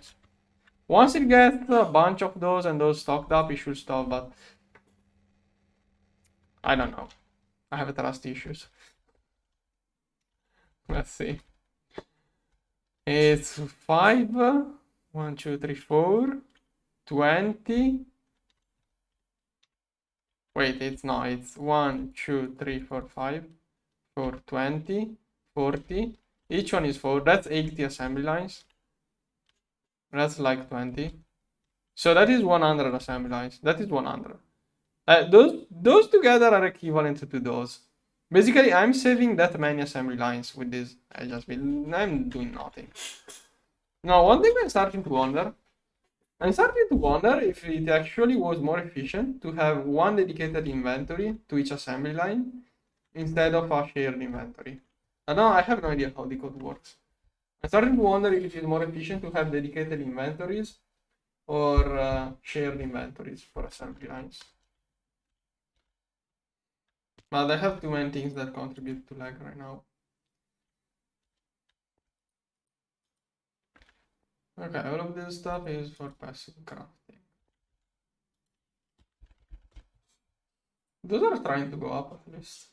Speaker 1: Once it gets a bunch of those and those stocked up, it should stop, but I don't know. I have trust issues. Let's see. It's 5, 1, 2, 3, 4, 20. Wait, it's 1, 2, 3, 4, 5, 4, 20, 40. Each one is 4. That's 80 assembly lines. That's like 20. So that is 100 assembly lines. That is 100. Those together are equivalent to those. Basically, I'm saving that many assembly lines with this. I'm doing nothing. Now, one thing I'm starting to wonder if it actually was more efficient to have one dedicated inventory to each assembly line instead of a shared inventory. And now I have no idea how the code works. I'm starting to wonder if it is more efficient to have dedicated inventories or shared inventories for assembly lines. But I have too many things that contribute to lag right now. Okay, all of this stuff is for passive crafting. Those are trying to go up at least.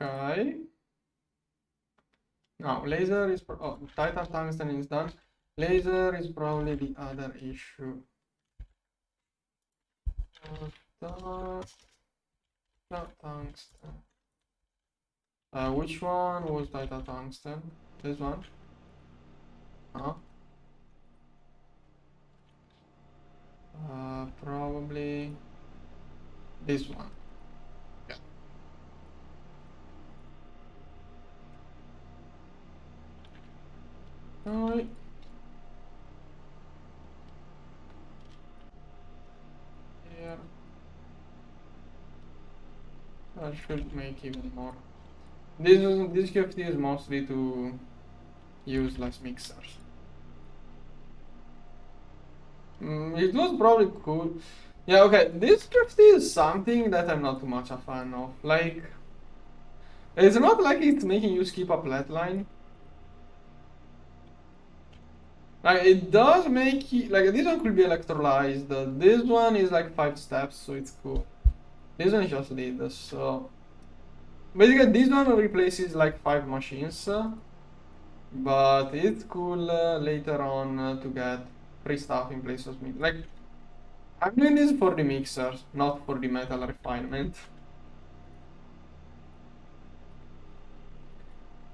Speaker 1: Okay. Now, laser is... Oh, Titan tungsten is done. Laser is probably the other issue. Not tungsten. Which one was Titan tungsten? This one? Probably this one. Yeah. Alright. Here. I should make even more. This QFT is mostly to use less mixers. It was probably cool. Yeah, okay, this QFT is something that I'm not too much a fan of. Like, it's not like it's making you skip a plot line. Like, it does make you, like, this one could be electrolyzed. This one is like 5 steps, so it's cool. This one is just lead, so... Basically, this one replaces like 5 machines. But it's cool later on to get free stuff in place of me. Like, I'm doing this for the mixers, not for the metal refinement.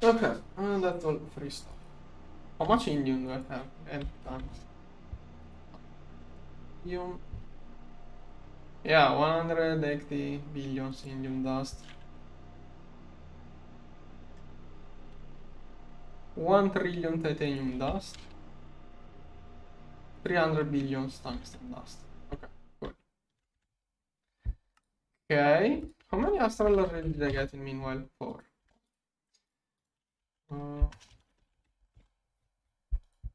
Speaker 1: Okay, that's all free stuff. How much indium do I have? And tons. Indium. Yeah, 180 billions indium dust. 1 trillion titanium dust. 300 billion tungsten dust. Okay, cool. Okay, how many astral arrays did I get in meanwhile? 4.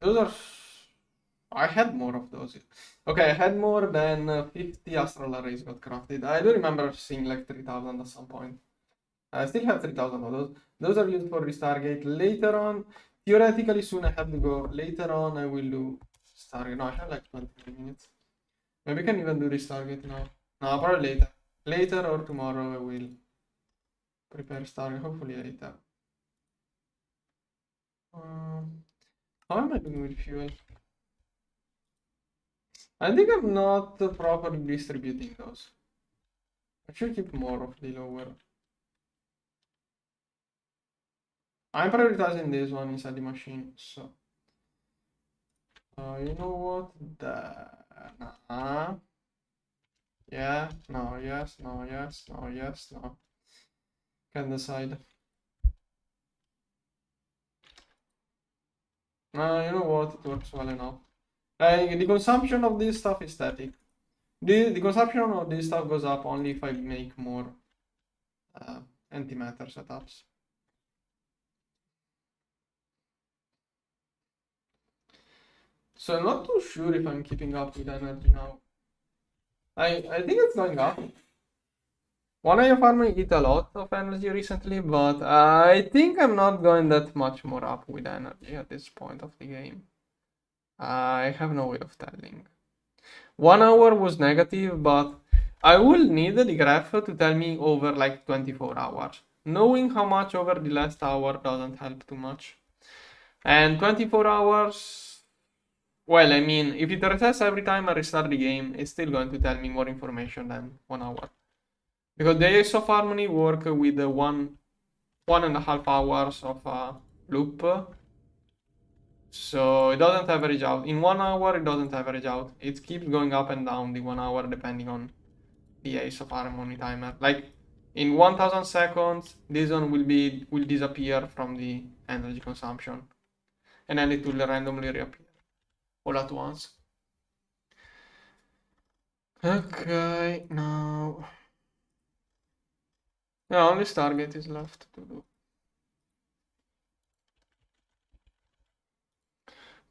Speaker 1: Those are... I had more of those. Okay, I had more than 50 astral arrays got crafted. I do remember seeing like 3000 at some point. I still have 3000 of those. Those are used for the Stargate later on. Theoretically, soon I have to go. Later on, I will do Stargate. No, I have like 20 minutes. Maybe I can even do the Stargate now. No, probably later. Later or tomorrow I will prepare Stargate. Hopefully later. How am I doing with fuel? I think I'm not properly distributing those. I should keep more of the lower. I'm prioritizing this one inside the machine, so. You know what? Nah. Yeah, no, yes, no, yes, no, yes, no. Can decide. You know what? It works well enough. The consumption of this stuff is static. The consumption of this stuff goes up only if I make more antimatter setups. So I'm not too sure if I'm keeping up with energy now. I think it's going up. One eye farmer eat a lot of energy recently, but I think I'm not going that much more up with energy at this point of the game. I have no way of telling. 1 hour was negative, but I will need the graph to tell me over like 24 hours. Knowing how much over the last hour doesn't help too much. And 24 hours, well, I mean, if it resets every time I restart the game, it's still going to tell me more information than 1 hour. Because the Ace of Harmony work with 1.5 hours of loop. So it doesn't average out. In 1 hour, it doesn't average out. It keeps going up and down the 1 hour depending on the Ace of Harmony timer. Like in 1000 seconds, this one will disappear from the energy consumption. And then it will randomly reappear all at once. Okay, now... Yeah, only Stargate is left to do.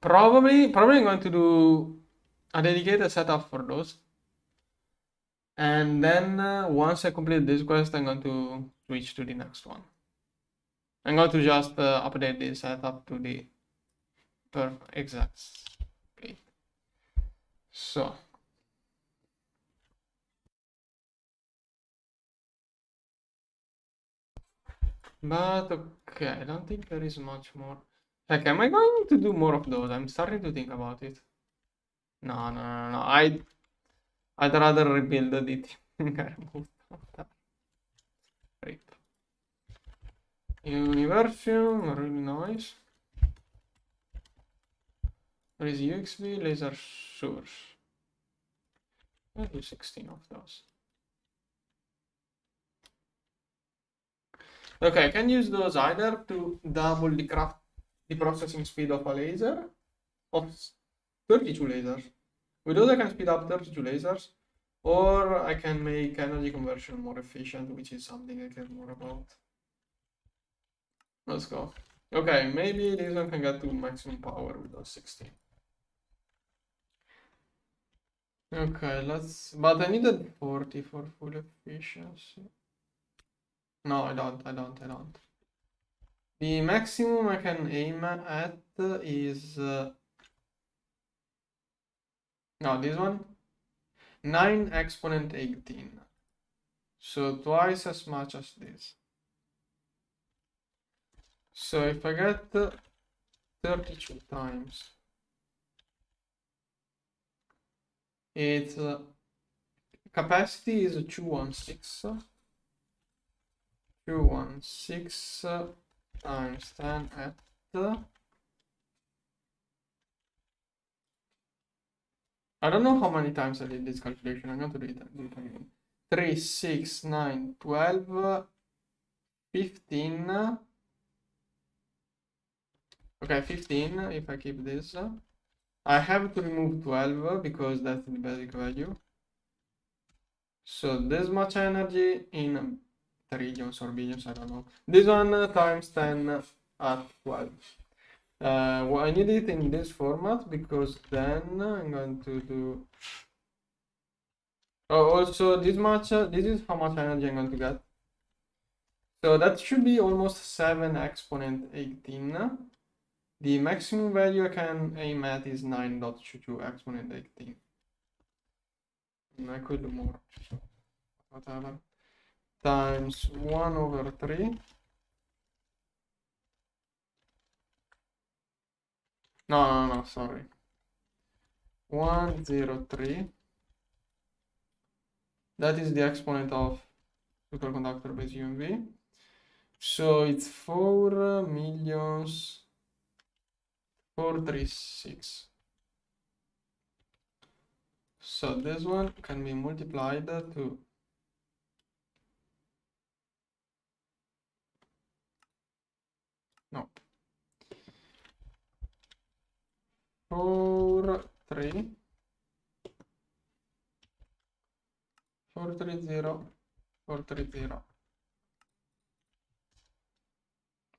Speaker 1: Probably I'm going to do a dedicated setup for those. And then once I complete this quest, I'm going to switch to the next one. I'm going to just update this setup to the exact state. So. But okay, I don't think there is much more. Like, am I going to do more of those? I'm starting to think about it. No. I'd rather rebuild the thing I removed. Rip. Universium, really nice. There is UXB, laser source. I'll do 16 of those. Okay, I can use those either to double the processing speed of a laser of 32 lasers. With those I can speed up 32 lasers, or I can make energy conversion more efficient, which is something I care more about. Let's go. Okay, maybe this one can get to maximum power with those 16. Okay, but I needed 40 for full efficiency. No, I don't. The maximum I can aim at is... no, this one. 9 exponent 18. So twice as much as this. So if I get 32 times, its capacity is 216. 216 times 10 at I don't know how many times I did this calculation. I'm going to do it again. 3, 6, 9, 12, 15. Okay, 15 if I keep this. I have to remove 12 because that's the basic value. So this much energy in trillions or billions, I don't know. This one times 10 at 12. Well, I need it in this format because then I'm going to do... Oh, also this much, this is how much energy I'm going to get. So that should be almost 7 exponent 18. The maximum value I can aim at is 9.22 exponent 18. And I could do more, so whatever. Times 1/3. No, sorry. 103. That is the exponent of superconductor base UMV. So it's 4 millions 436. So this one can be multiplied to no 430 430.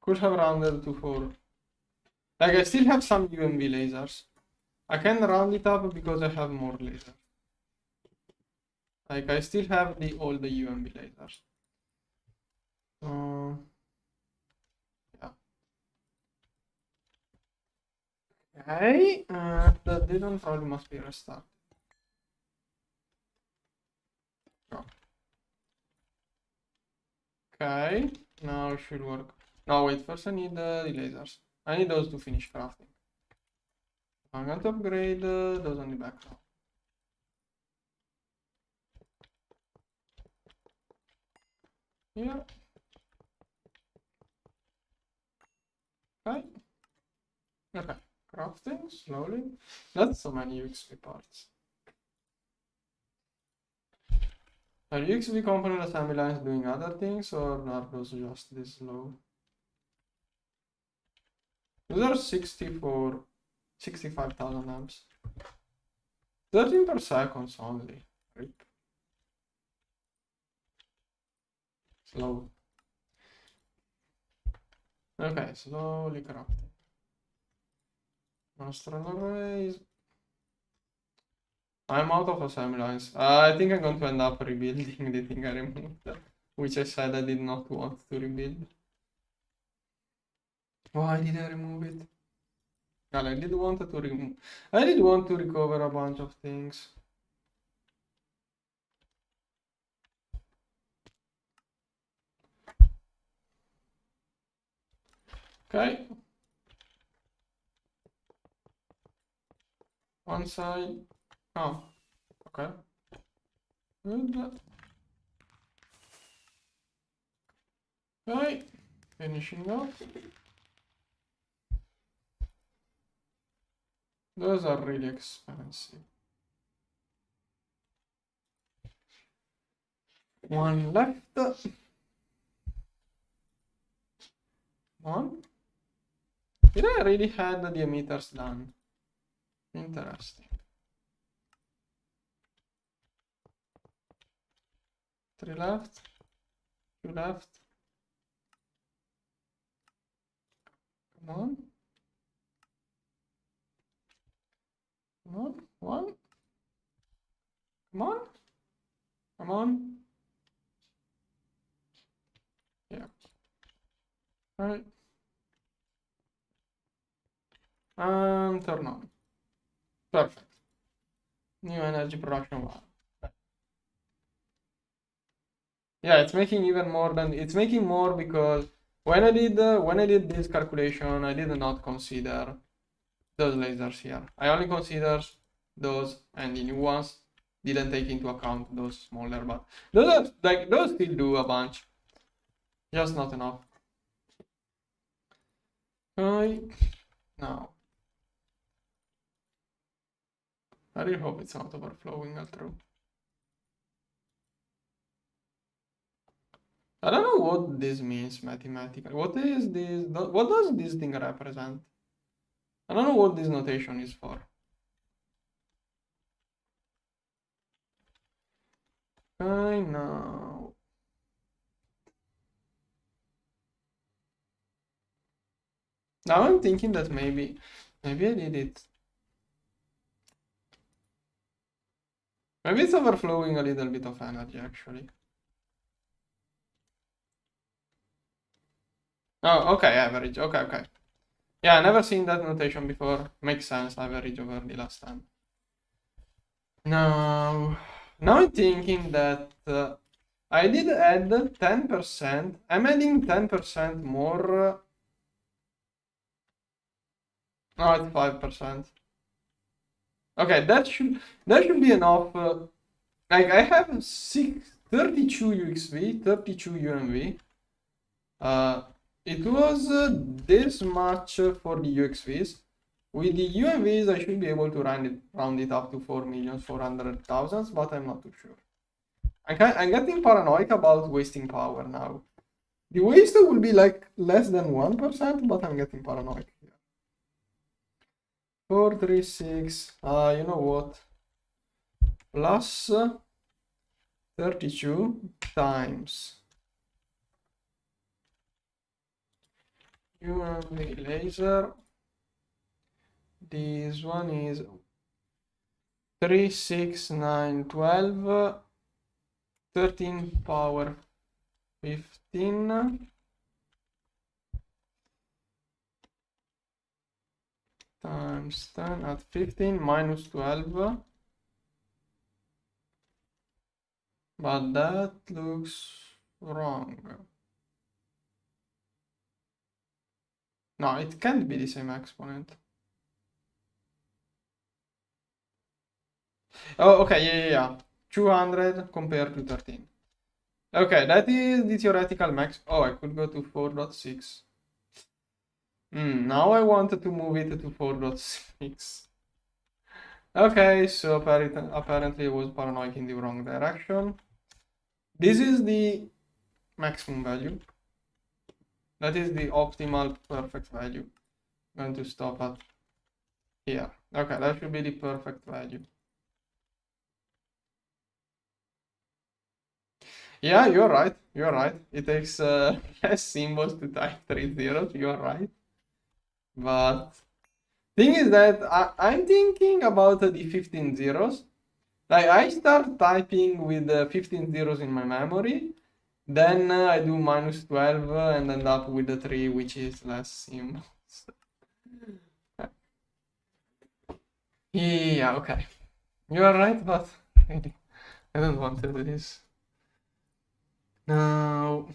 Speaker 1: Could have rounded to 4. Like, I still have some UMV lasers. I can round it up because I have more lasers. Like, I still have all the UMV lasers. Yeah. Okay, that didn't probably must be restarted. Oh. Okay, now it should work. No, wait, first I need the lasers. I need those to finish crafting. I'm going to upgrade those on the background. Yeah. Okay. Okay. Crafting slowly. That's so many UXV parts. Are UXV component assembly lines doing other things or are those just this slow? Those are 65,000 amps. 13 per seconds only. Rip. Slow. Okay, slowly crafting. Astral arrays. I'm out of assembly lines. I think I'm going to end up rebuilding the thing I removed, which I said I did not want to rebuild. Why did I remove it? Well, I did want to remove. I did want to recover a bunch of things. Okay. One side. Oh, okay. Good. Okay. Finishing up. Those are really expensive. One left. One. Did I really had the emitters done? Interesting. 3 left. 2 left. Come on. Come on. One. Come on. Come on. Yeah. Alright. Turn on. Perfect. New energy production valve. Yeah, it's making even more than it's making more because when I did this calculation, I did not consider those lasers here. I only considered those and the new ones. Didn't take into account those smaller, but those are like those still do a bunch. Just not enough. Okay. Now. I really hope it's not overflowing all through. I don't know what this means mathematically. What is this? What does this thing represent? I don't know what this notation is for. I know. Now I'm thinking that maybe I did it. Maybe it's overflowing a little bit of energy actually. Oh, okay, average. Okay. Yeah, I never seen that notation before. Makes sense, average over the last time. Now I'm thinking that I did add 10%. I'm adding 10% more. No, it's 5%. Okay, that should be enough. Like I have 32 UXV, 32 UMV. It was this much for the UXVs. With the UMVs, I should be able to round it up to 4,400,000, but I'm not too sure. I'm getting paranoid about wasting power now. The waste will be like less than 1%, but I'm getting paranoid here. 436, you know what? Plus 32 times UMV laser. This one is 3, 6, 9, 12, 13 power 15 times 10 at 15 minus 12. But that looks wrong. No, it can't be the same exponent. Oh, okay, yeah. 200 compared to 13. Okay, that is the theoretical max. Oh, I could go to 4.6. Now I wanted to move it to 4.6. Okay, so apparently I was paranoid in the wrong direction. This is the maximum value. That is the optimal perfect value. I'm going to stop at here. Okay, that should be the perfect value. Yeah, you're right. You're right. It takes less symbols to type 3 zeros. You're right. But thing is that I'm thinking about the 15 zeros. Like I start typing with 15 zeros in my memory. Then I do minus 12 and end up with the 3, which is less symbols. Yeah, okay. You are right, but I don't want to do this. No.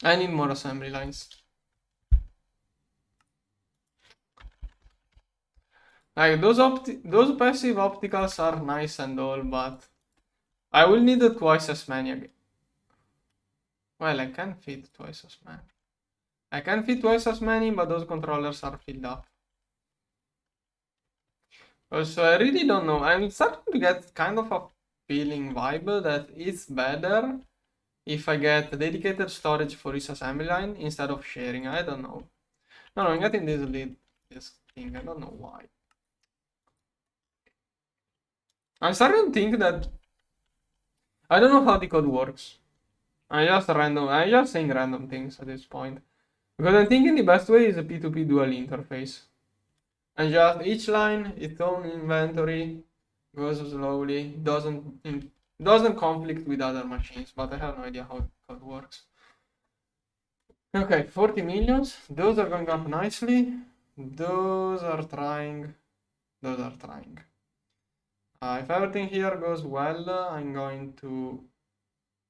Speaker 1: I need more assembly lines. Like those passive opticals are nice and all, but I will need twice as many again. Well, I can fit twice as many. I can fit twice as many, but those controllers are filled up. Also, I really don't know. I'm starting to get kind of a feeling vibe that it's better if I get dedicated storage for each assembly line instead of sharing. I don't know. No, I'm getting this thing. I don't know why. I'm starting to think that I don't know how the code works. I'm just saying random things at this point. Because I'm thinking the best way is a P2P dual interface. And just each line, its own inventory, goes slowly, doesn't conflict with other machines, but I have no idea how it works. Okay, 40 millions. Those are going up nicely. Those are trying. If everything here goes well, I'm going to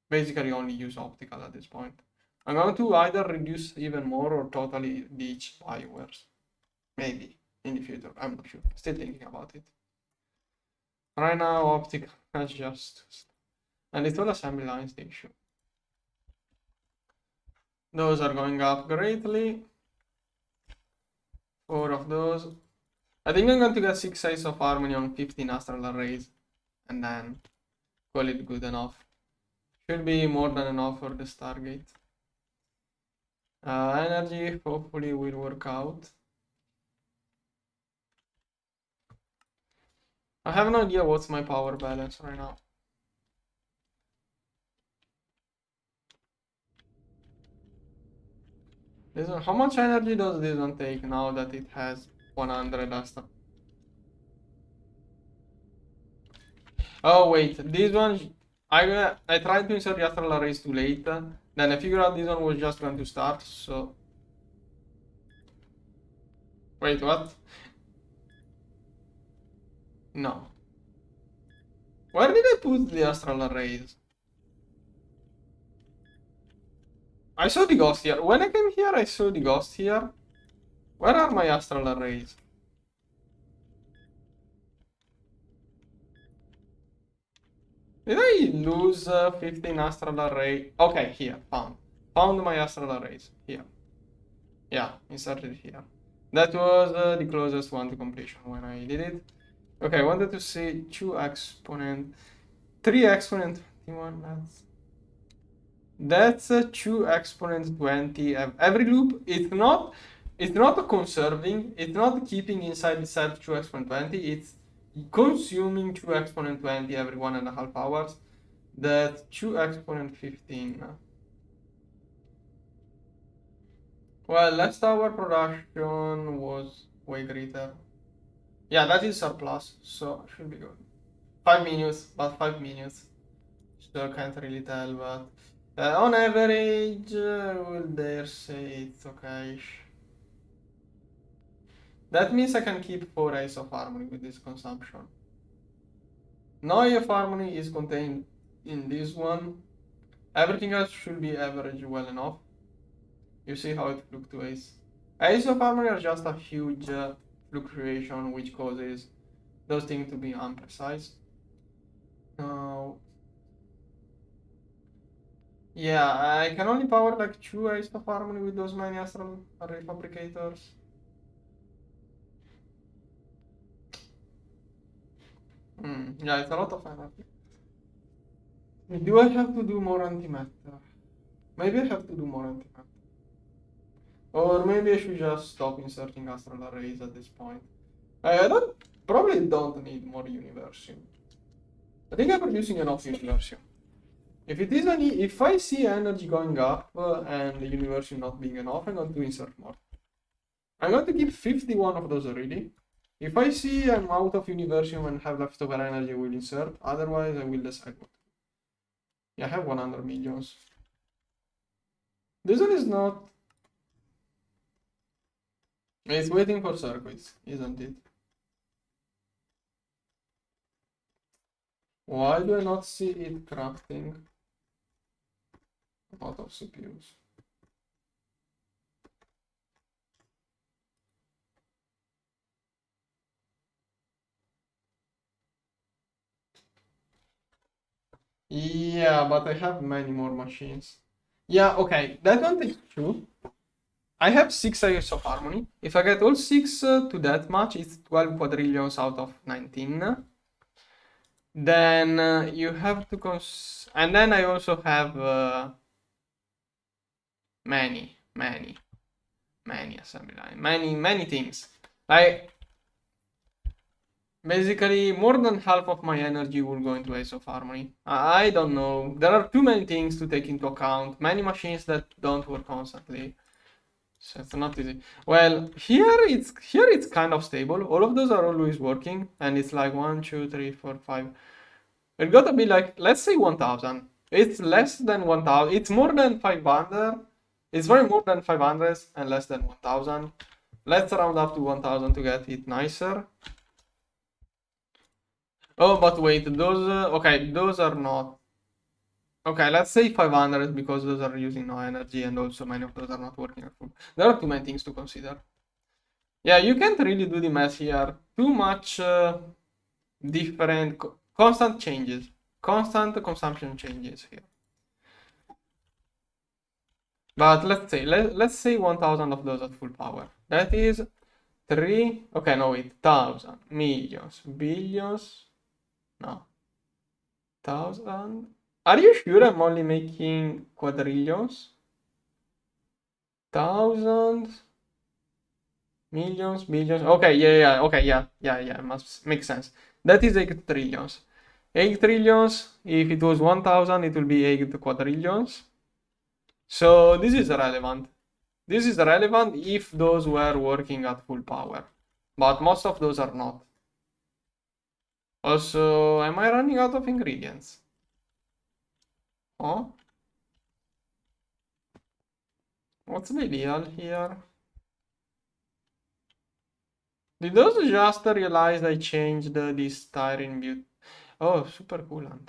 Speaker 1: basically only use optical at this point. I'm going to either reduce even more or totally ditch biowares. Maybe in the future, I'm not sure. Still thinking about it. Right now, optical has just... And it's all assembly lines, the issue. Those are going up greatly. 4 of those. I think I'm going to get 6 sides of harmony on 15 astral arrays. And then call it good enough. Should be more than enough for the Stargate. Energy hopefully will work out. I have no idea what's my power balance right now. How much energy does this one take now that it has 100 astral? Oh wait, this one I tried to insert the astral arrays too late. Then I figured out this one was just going to start. So wait, what? No. Where did I put the astral arrays? I saw the ghost here. When I came here, I saw the ghost here. Where are my astral arrays? Did I lose 15 astral array? Okay, here, found. Found my astral arrays, here. Yeah, inserted here. That was the closest one to completion when I did it. Okay, I wanted to see 2 exponent, 3 exponent 21, that's 2 exponent 20. Every loop, it's not conserving, it's not keeping inside itself 2 exponent 20, it's consuming 2 exponent 20 every 1.5 hours. That's 2 exponent 15. Well, last hour production was way greater. Yeah, that is surplus, so should be good. 5 minutes, but 5 minutes. so I can't really tell, but on average, I will dare say it's okay. That means I can keep 4 Ace of Harmony with this consumption. Now Eye of Harmony is contained in this one. Everything else should be average well enough. You see how it fluctuates. Ace of Harmony are just a huge fluctuation which causes those things to be imprecise. Now, yeah, I can only power like 2 Ace of Harmony with those many Astral Array Fabricators. Yeah, it's a lot of energy. Do I have to do more antimatter? Maybe I have to do more antimatter. Or maybe I should just stop inserting astral arrays at this point. I probably don't need more Universium. I think I'm producing enough Universium. If I see energy going up and the Universium not being enough, I'm going to insert more. I'm going to keep 51 of those already. If I see I'm out of Universium and have leftover energy, I will insert. Otherwise, I will decide what to do. Yeah, I have 100 millions. This one is not... It's waiting for circuits, isn't it? Why do I not see it crafting a lot of CPUs? Yeah, but I have many more machines. Yeah, okay, that one takes 2. I have 6 layers of harmony. If I get all 6 to that much, it's 12 quadrillions out of 19. Then you have to and then I also have many assembly line, many things. Like basically more than half of my energy will go into Ace of Harmony. I don't know. There are too many things to take into account. Many machines that don't work constantly. So it's not easy. Well, here it's kind of stable. All of those are always working, and it's like 1, 2, 3, 4, 5. It gotta be like, let's say 1000. It's less than 1000. It's more than 500. It's very more than 500 and less than 1000. Let's round up to 1000 to get it nicer. Oh, but wait, those okay, those are not. Okay, let's say 500 because those are using no energy and also many of those are not working at full. There are too many things to consider. Yeah, you can't really do the math here. Too much different constant changes, constant consumption changes here. But let's say 1000 of those at full power. That is 3. Okay, no wait, 1000 millions billions. No, 1000. Are you sure I'm only making quadrillions? 1000 millions billions. Okay, yeah. Okay, yeah. Must make sense. That is 8 trillions. 8 trillions. If it was 1000, it will be 8 quadrillions. So this is relevant. This is relevant if those were working at full power, but most of those are not. Also, am I running out of ingredients? Oh? What's the deal here? Did those just realize I changed this styrene but? Oh, super coolant.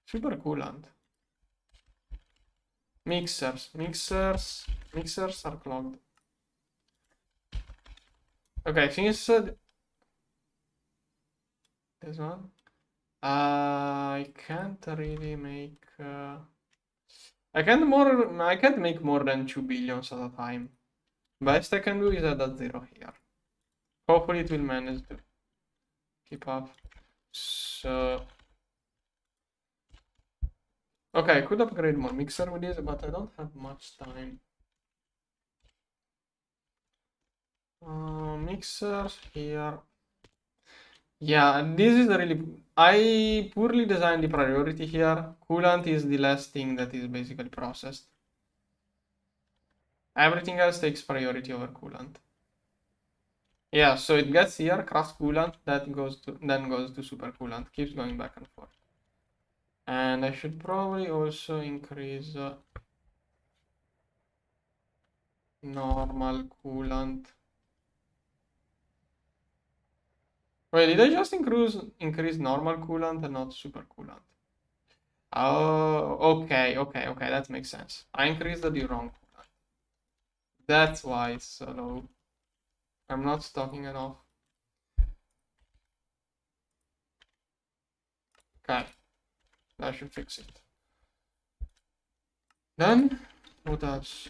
Speaker 1: Super coolant. Mixers are clogged. Okay, since this one, I can't really make. I can't make more than 2 billions at a time. Best I can do is add a 0 here. Hopefully it will manage to keep up. So okay, I could upgrade more mixer with this, but I don't have much time. Mixers here. Yeah, this is really... I poorly designed the priority here. Coolant is the last thing that is basically processed. Everything else takes priority over coolant. Yeah, so it gets here, crafts coolant, then goes to super coolant, keeps going back and forth. And I should probably also increase normal coolant. Wait, did I just increase normal coolant and not super coolant? Oh, okay, that makes sense. I increased the wrong coolant. That's why it's so low. I'm not stocking enough. Okay, that should fix it. Then, what else?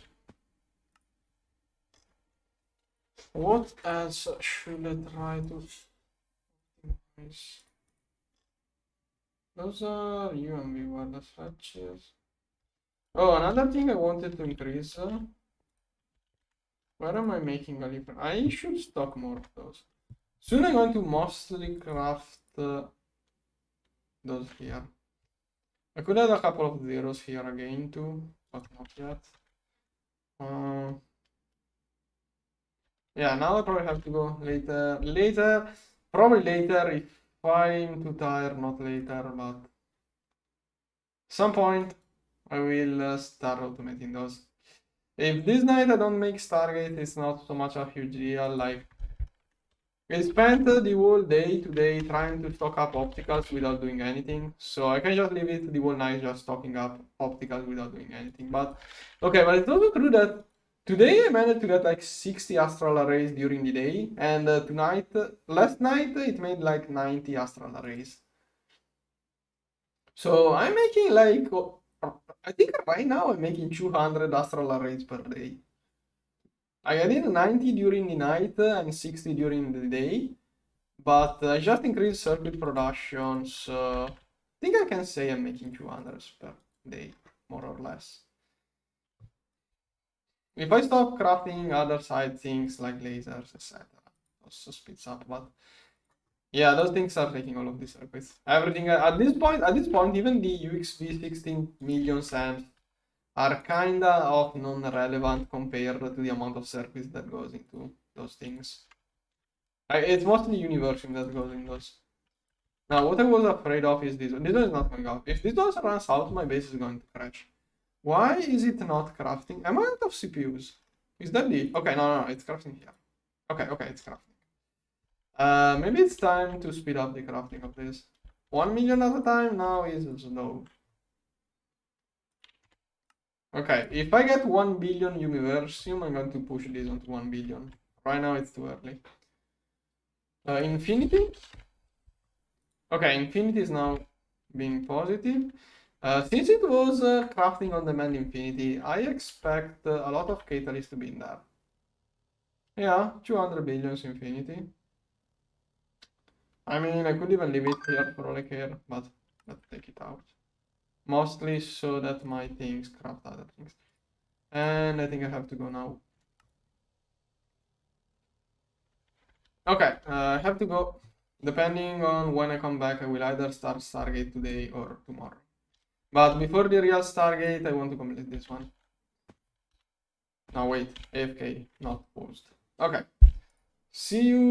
Speaker 1: What else should I try to optimize? Those are UMV wireless patches. Oh, another thing I wanted to increase. Where am I making a leap? I should stock more of those. Soon I'm going to mostly craft those here. I could add a couple of zeros here again too, but not yet. Yeah, now I probably have to go later. Probably later if I'm too tired, not later, but some point I will start automating those. If this night I don't make Stargate, it's not so much a huge deal. Like, I spent the whole day today trying to stock up opticals without doing anything. So I can just leave it the whole night just stocking up opticals without doing anything. But okay, but it's also true that today I managed to get like 60 astral arrays during the day. And last night it made like 90 astral arrays. So I'm making like, I think right now I'm making 200 astral arrays per day. I did 90 during the night and 60 during the day, but I just increased circuit production, so I think I can say I'm making 200 per day, more or less. If I stop crafting other side things like lasers, etc., also speeds up, but yeah, those things are taking all of the circuits. Everything at this point, even the UXV 16 million SAMs are kinda of non-relevant compared to the amount of circuits that goes into those things. It's mostly universal that goes in those. Now, what I was afraid of is this one. This one is not going out. If this one runs out, my base is going to crash. Why is it not crafting? Am I out of CPUs? Is that the... Okay, no, it's crafting here. Okay, it's crafting. Maybe it's time to speed up the crafting of this. 1 million at a time now is slow. Okay, if I get 1 billion Universum, I'm going to push this onto 1 billion. Right now it's too early. Infinity? Okay, Infinity is now being positive. Since it was crafting on demand Infinity, I expect a lot of catalysts to be in there. Yeah, 200 billions Infinity. I mean, I could even leave it here for all I care, but let's take it out. Mostly so that my things craft other things. And I think I have to go now. Okay, I have to go. Depending on when I come back, I will either start Stargate today or tomorrow. But before the real Stargate, I want to complete this one. Now wait, AFK, not paused. Okay, see you.